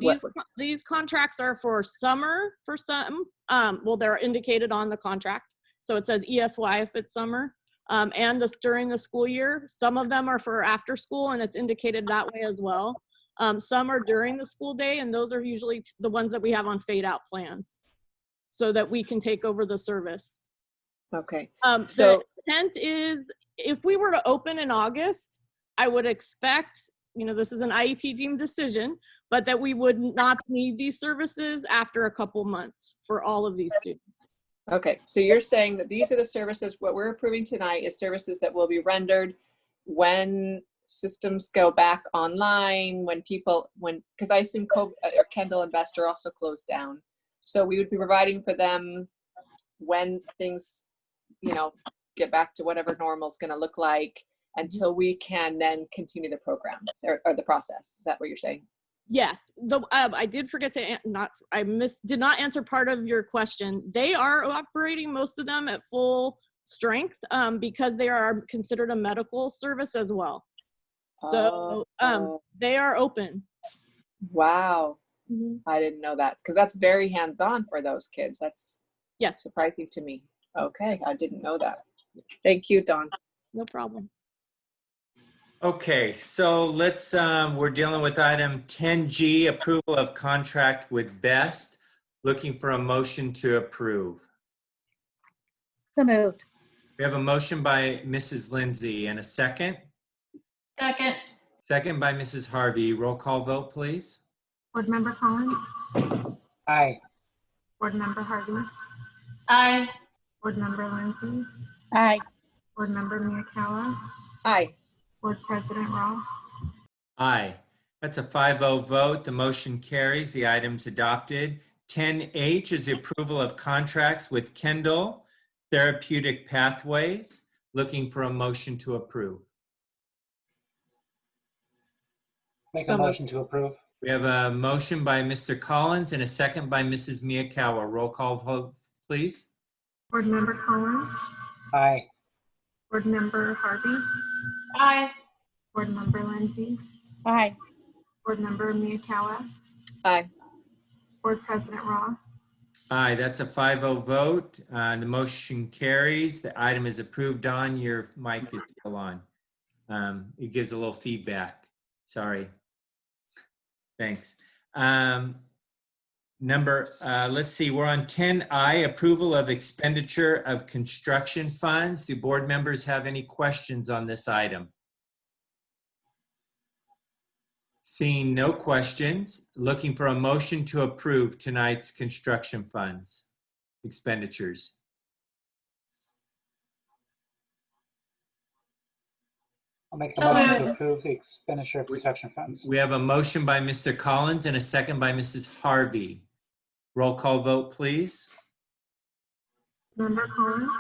these contracts are for summer for some. Well, they're indicated on the contract. So it says ESY if it's summer, and during the school year. Some of them are for after school, and it's indicated that way as well. Some are during the school day, and those are usually the ones that we have on fade out plans so that we can take over the service. Okay. So the intent is, if we were to open in August, I would expect this is an IEP deemed decision, but that we would not need these services after a couple months for all of these students. Okay, so you're saying that these are the services, what we're approving tonight is services that will be rendered when systems go back online, because I assume Kendall and Bester also closed down. So we would be providing for them when things, get back to whatever normal is going to look like until we can then continue the program or the process. Is that what you're saying? Yes, I did forget to did not answer part of your question. They are operating, most of them, at full strength because they are considered a medical service as well. So they are open. Wow. Mm-hmm. I didn't know that because that's very hands-on for those kids. That's surprising to me. Okay, I didn't know that. Thank you, Dawn. No problem. Okay, so let's, we're dealing with item 10G, approval of contract with Best. Looking for a motion to approve. So moved. We have a motion by Mrs. Lindsay and a second. Second. Second by Mrs. Harvey. Roll call vote, please. Board Member Collins, Aye. Board Member Harvey, Aye. Board Member Lindsay, Aye. Board Member Miyakawa, Aye. Board President Ross. Aye. That's a 5-0 vote. The motion carries. The item's adopted. 10H is the approval of contracts with Kendall Therapeutic Pathways. Looking for a motion to approve. Make a motion to approve. We have a motion by Mr. Collins and a second by Mrs. Miyakawa. Roll call vote, please. Board Member Collins, Aye. Board Member Harvey, Aye. Board Member Lindsay, Aye. Board Member Miyakawa, Aye. Board President Ross. Aye, that's a 5-0 vote. The motion carries. The item is approved. Don, your mic is still on. It gives a little feedback. Sorry. Thanks. Let's see, we're on 10I, approval of expenditure of construction funds. Do board members have any questions on this item? Seeing no questions, looking for a motion to approve tonight's construction funds expenditures. I'll make a motion to approve the expenditure of construction funds. We have a motion by Mr. Collins and a second by Mrs. Harvey. Roll call vote, please. Member Collins,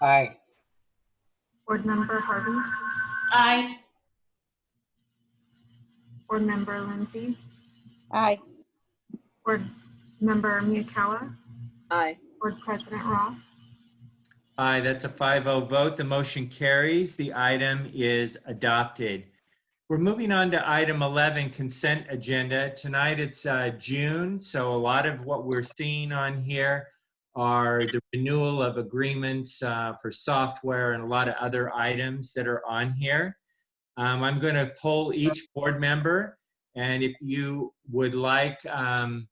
Aye. Board Member Harvey, Aye. Board Member Lindsay, Aye. Board Member Miyakawa, Aye. Board President Ross. Aye, that's a 5-0 vote. The motion carries. The item is adopted. We're moving on to item 11, consent agenda. Tonight it's June, so a lot of what we're seeing on here are the renewal of agreements for software and a lot of other items that are on here. I'm going to poll each board member, and if you would like to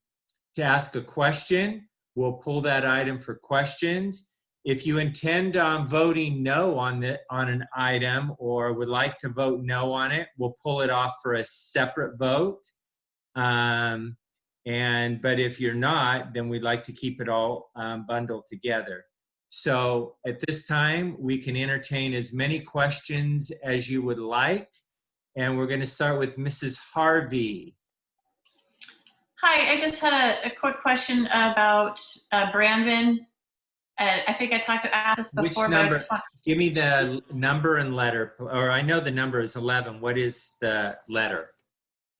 ask a question, we'll pull that item for questions. If you intend on voting no on an item or would like to vote no on it, we'll pull it off for a separate vote. But if you're not, then we'd like to keep it all bundled together. So at this time, we can entertain as many questions as you would like. And we're going to start with Mrs. Harvey. Hi, I just had a quick question about Brandon. I think I asked this before. Which number? Give me the number and letter. Or I know the number is 11. What is the letter?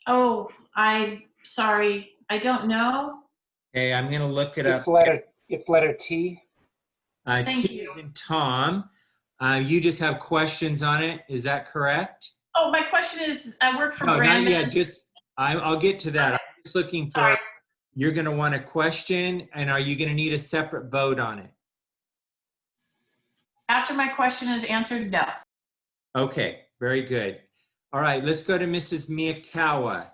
Oh, I'm sorry. I don't know. Okay, I'm going to look it up. It's letter T. Thank T you. is in Tom. You just have questions on it. Is that correct? Oh, my question is, I work for No, Brandon. not yet. I'll get to that. I'm just looking for, Sorry. you're going to want a question, and are you going to need a separate vote on it? After my question is answered, no. Okay, very good. All right, let's go to Mrs. Miyakawa.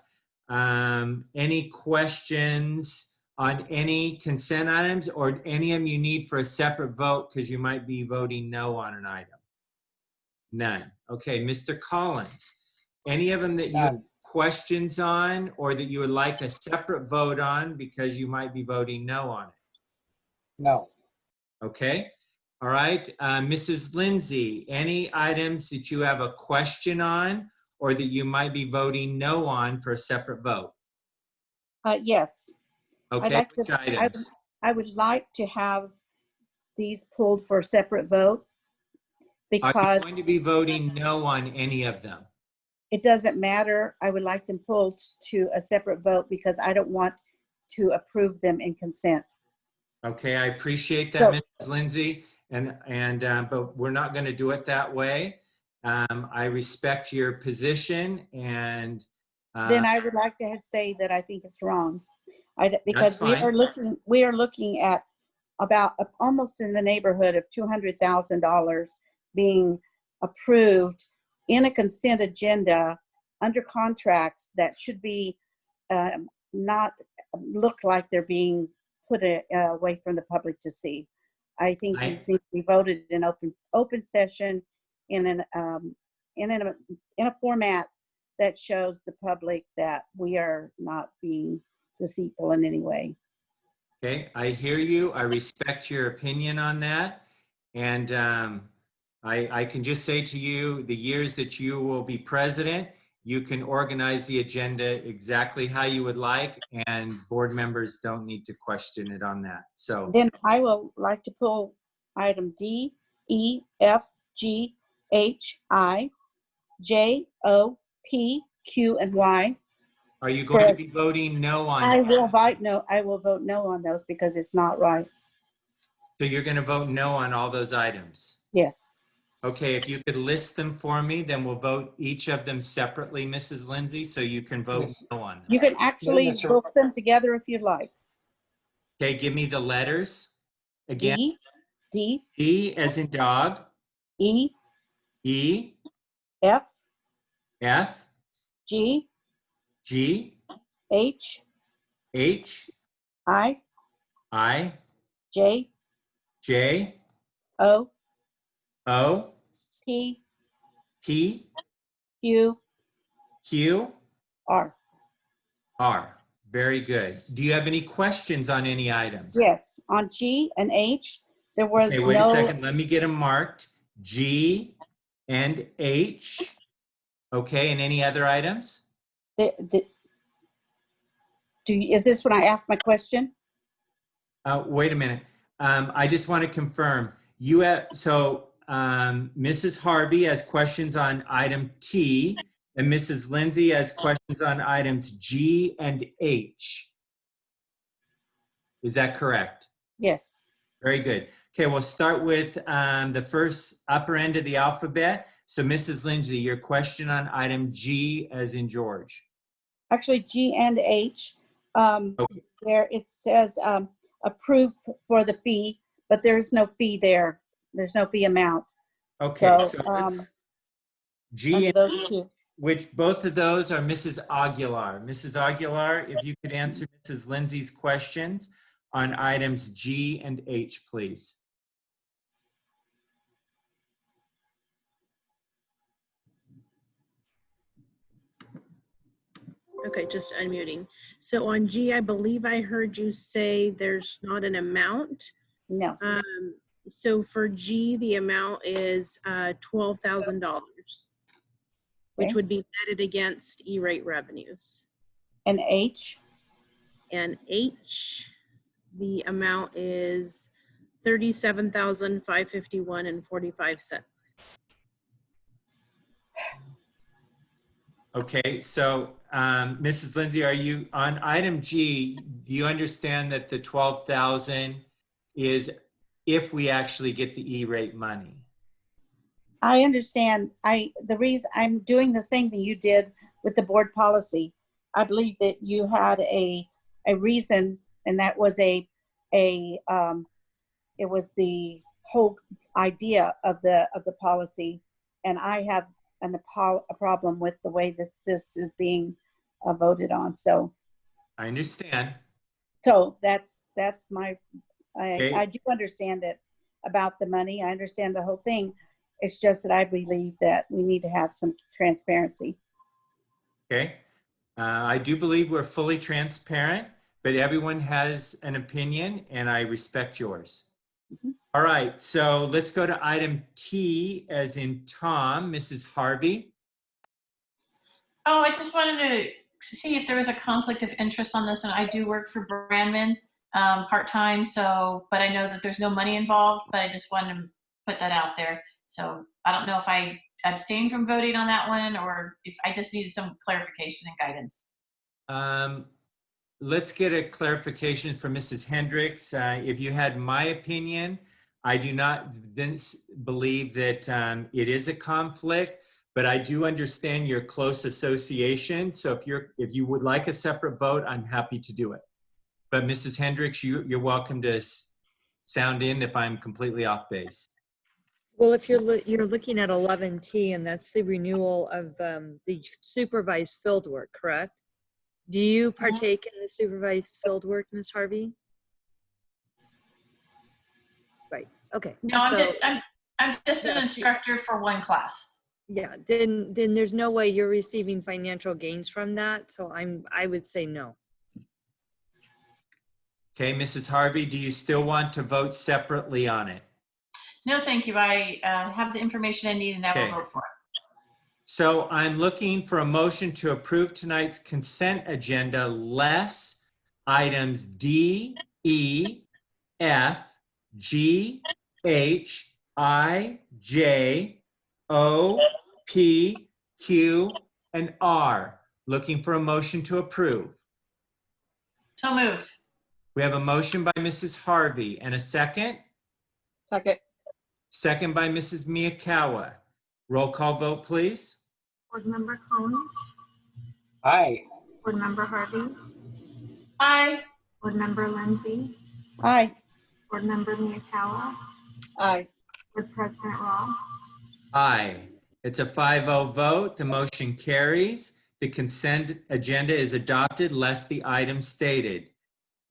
Any questions on any consent items or any of them you need for a separate vote because you might be voting no on an item? None. Okay, Mr. Collins. Any of them that you have None. questions on or that you would like a separate vote on because you might be voting no on it? No. Okay. All right. Mrs. Lindsay, any items that you have a question on or that you might be voting no on for a separate vote? Yes. Okay. like Which to- items? I would like to have these pulled for a separate vote Are because you going to be voting no on any of them? it doesn't matter. I would like them pulled to a separate vote because I don't want to approve them in consent. Okay, I appreciate that, Mrs. Lindsay, but we're not going to do it that way. I respect your position, and Then I would like to say that I think it's wrong. Because fine. we are looking at about almost in the neighborhood of $200,000 being approved in a consent agenda under contracts that should be not look like they're being put away from the public to see. I think these need to be voted in open session in a format that shows the public that we are not being deceitful in any way. Okay, I hear you. I respect your opinion on that. And I can just say to you, the years that you will be president, you can organize the agenda exactly how you would like, and board members don't need to question it on that. So Then I will like to pull item D, E, F, G, H, I, J, O, P, Q, and Y. are you going to be voting no on? I will vote no on those because it's not right. So you're going to vote no on all those items? Yes. Okay, if you could list them for me, then we'll vote each of them separately, Mrs. Lindsay, so you can vote Yes. no on them. You can actually vote them together if you'd like. Okay, give me the letters again. D, D as in dog. E, E, F, F, G, G, H, H, I, I, J, J, O, O, P, P, Q, Q, R. R. Very good. Do you have any questions on any items? Yes, on G and H, there was Okay, wait no. a second. Let me get them marked. G and H. Okay, and any other items? Is this when I ask my question? Wait a minute. I just want to confirm. You have, Mrs. Harvey has questions on item T, and Mrs. Lindsay has questions on items G and H. Is that correct? Yes. Very good. Okay, we'll start with the first upper end of the alphabet. So Mrs. Lindsay, your question on item G as in George. Actually, G and H, Okay. there it says approve for the fee, but there's no fee there. There's no fee amount. Okay, So, so let's, G and those two. which both of those are Mrs. Aguilar. Mrs. Aguilar, if you could answer Mrs. Lindsay's questions on items G and H, please. Okay, just unmuting. So on G, I believe I heard you say there's not an amount. No. So for G, the amount is $12,000, which Okay. would be netted against E-rate revenues. And H? And H, the amount is $37,551.45. Okay, so Mrs. Lindsay, are you on item G? Do you understand that the 12,000 is if we actually get the E-rate money? I understand. The reason I'm doing the same thing you did with the board policy. I believe that you had a reason, and that was it was the whole idea of the policy, and I have a problem with the way this is being voted on. So I understand. So that's my. Okay. I do understand that about the money. I understand the whole thing. It's just that I believe that we need to have some transparency. Okay. I do believe we're fully transparent, but everyone has an opinion and I respect yours. All right, so let's go to item T as in Tom, Mrs. Harvey. Oh, I just wanted to see if there was a conflict of interest on this, and I do work for Brandman part-time, so, but I know that there's no money involved, but I just wanted to put that out there. So I don't know if I abstain from voting on that one, or if I just needed some clarification and guidance. Let's get a clarification from Mrs. Hendricks. If you had my opinion, I do not believe that it is a conflict, but I do understand your close association. So if you would like a separate vote, I'm happy to do it. But Mrs. Hendricks, you're welcome to sound in if I'm completely off base. Well, if you're looking at 11T, and that's the renewal of the supervised field work, correct? Do you partake in the supervised field work, Ms. Harvey? Right. Okay. No, I'm just an instructor for one class. Yeah. Then there's no way you're receiving financial gains from that. So I would say no. Okay, Mrs. Harvey, do you still want to vote separately on it? No, thank you. I have the information I need, and I will Okay. vote for it. So I'm looking for a motion to approve tonight's consent agenda less items D, E, F, G, H, I, J, O, P, Q, and R. Looking for a motion to approve. So moved. We have a motion by Mrs. Harvey and a second. Second. Second by Mrs. Miyakawa. Roll call vote, please. Board Member Collins, Aye. Board Member Harvey, Aye. Board Member Lindsay, Aye. Board Member Miyakawa, Aye. Board President Ross. Aye. It's a 5-0 vote. The motion carries. The consent agenda is adopted, less the item stated.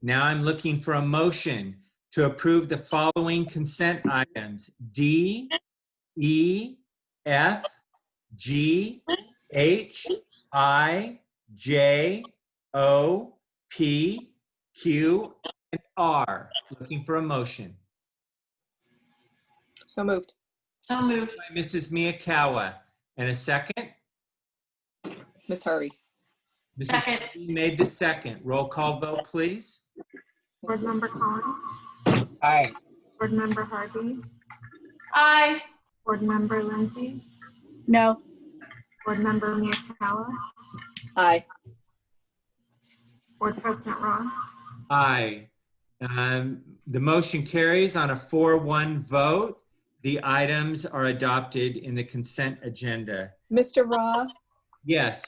Now I'm looking for a motion to approve the following consent items: D, E, F, G, H, I, J, O, P, Q, and R. Looking for a motion. So moved. So moved. By Mrs. Miyakawa. And a second? Ms. Harvey. Mrs. Second. Harvey made the second. Roll call vote, please. Board Member Collins, Aye. Board Member Harvey, Aye. Board Member Lindsay, No. Board Member Miyakawa, Aye. Board President Ross. Aye. The motion carries on a 4-1 vote. The items are adopted in the consent agenda. Mr. Raw, Yes.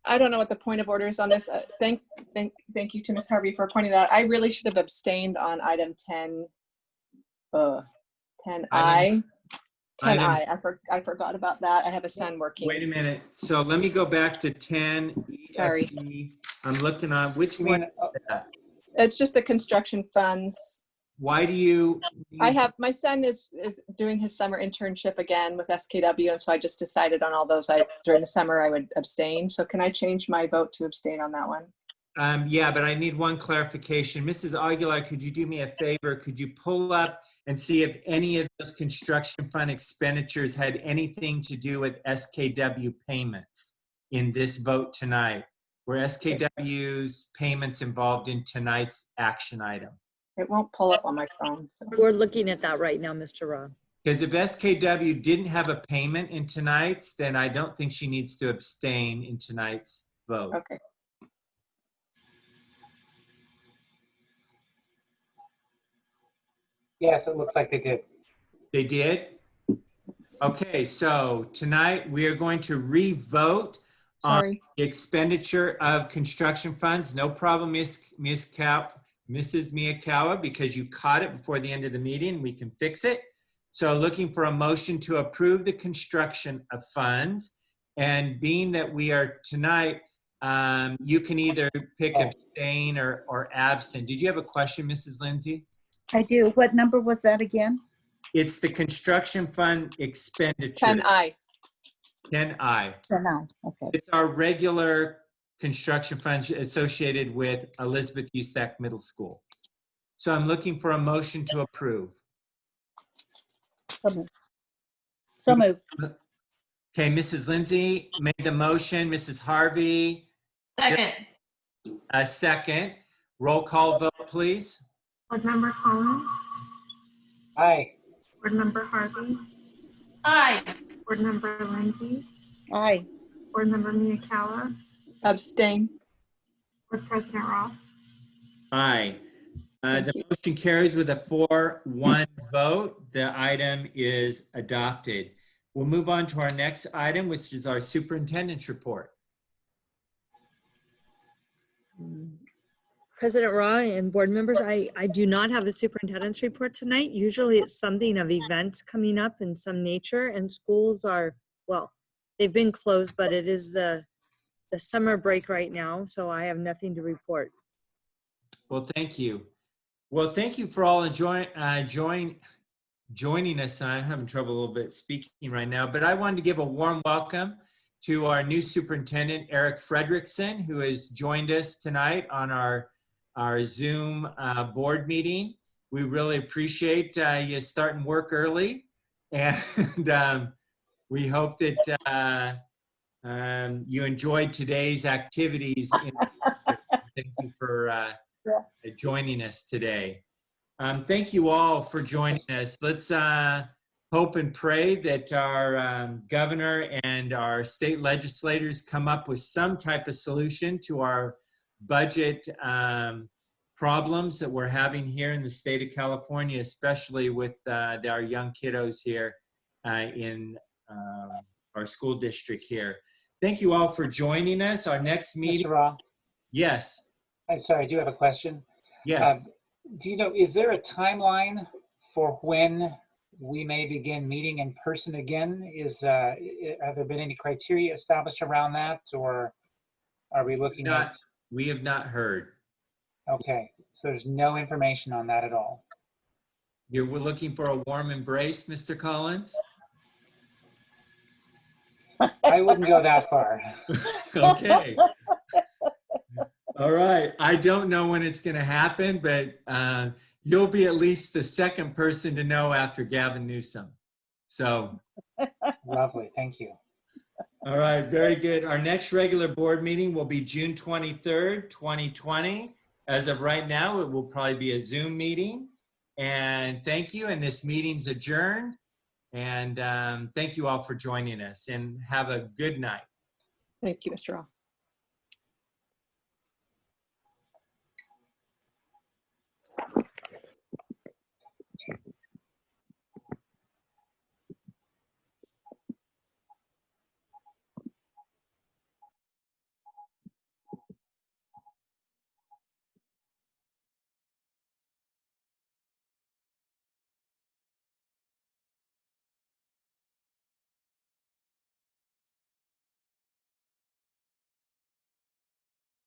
I don't know what the point of order is on this. Thank you to Ms. Harvey for pointing that out. I really should have abstained on item 10. 10I. 10I. I forgot about that. I have a son working. Wait a minute. So let me go back to 10. Sorry. EFG. I'm looking on which You one mean, is that? It's just the construction funds. Why do you? My son is doing his summer internship again with SKW, and so I just decided on all those. During the summer I would abstain. So can I change my vote to abstain on that one? Yeah, but I need one clarification. Mrs. Aguilar, could you do me a favor? Could you pull up and see if any of those construction fund expenditures had anything to do with SKW payments in this vote tonight? Were SKW's payments involved in tonight's action item? It won't pull up on my phone. So. We're looking at that right now, Mr. Rob. Because if SKW didn't have a payment in tonight's, then I don't think she needs to abstain in tonight's vote. Okay. yes, it looks like they did. They did? Okay, so tonight we are going to re-vote on Sorry. the expenditure of construction funds. No problem, Mrs. Miyakawa, because you caught it before the end of the meeting. We can fix it. So looking for a motion to approve the construction of funds. And being that we are tonight, you can either pick abstain or absent. Did you have a question, Mrs. Lindsay? I do. What number was that again? It's the construction fund expenditure. 10I. Ken, I. Then I, okay. It's our regular construction funds associated with Elizabeth Ustack Middle School. So I'm looking for a motion to approve. So moved. So moved. Okay, Mrs. Lindsay made the motion. Mrs. Harvey, Second. a second. Roll call vote, please. Board Member Collins, Aye. Board Member Harvey, Aye. Board Member Lindsay, Aye. Board Member Miyakawa, Abstain. Board President Roth. Aye. The motion carries with a 4-1 vote. The item is adopted. We'll move on to our next item, which is our superintendent's report. President Raw and board members, I do not have the superintendent's report tonight. Usually it's something of events coming up in some nature, and schools are, well, they've been closed, but it is the summer break right now, so I have nothing to report. Well, thank you. Well, thank you for all joining us. I'm having trouble a little bit speaking right now, but I wanted to give a warm welcome to our new superintendent, Eric Fredrickson, who has joined us tonight on our Zoom board meeting. We really appreciate you starting work early, and we hope that you enjoyed today's activities. Thank you for joining us today. Thank you all for joining us. Let's hope and pray that our governor and our state legislators come up with some type of solution to our budget problems that we're having here in the state of California, especially with our young kiddos here in our school district here. Thank you all for joining us. Our next meeting. Mr. Raw, Yes. I'm sorry, I do have a question. Yes. Do you know, is there a timeline for when we may begin meeting in person again? Have there been any criteria established around that, or are we looking at? We have not heard. Okay, so there's no information on that at all. We're looking for a warm embrace, Mr. Collins? I wouldn't go that far. Okay. All right. I don't know when it's going to happen, but you'll be at least the second person to know after Gavin Newsom. So. Lovely. Thank you. All right. Very good. Our next regular board meeting will be June 23rd, 2020. As of right now, it will probably be a Zoom meeting. And thank you. And this meeting's adjourned. And thank you all for joining us, and have a good night. Thank you, Mr. Roth.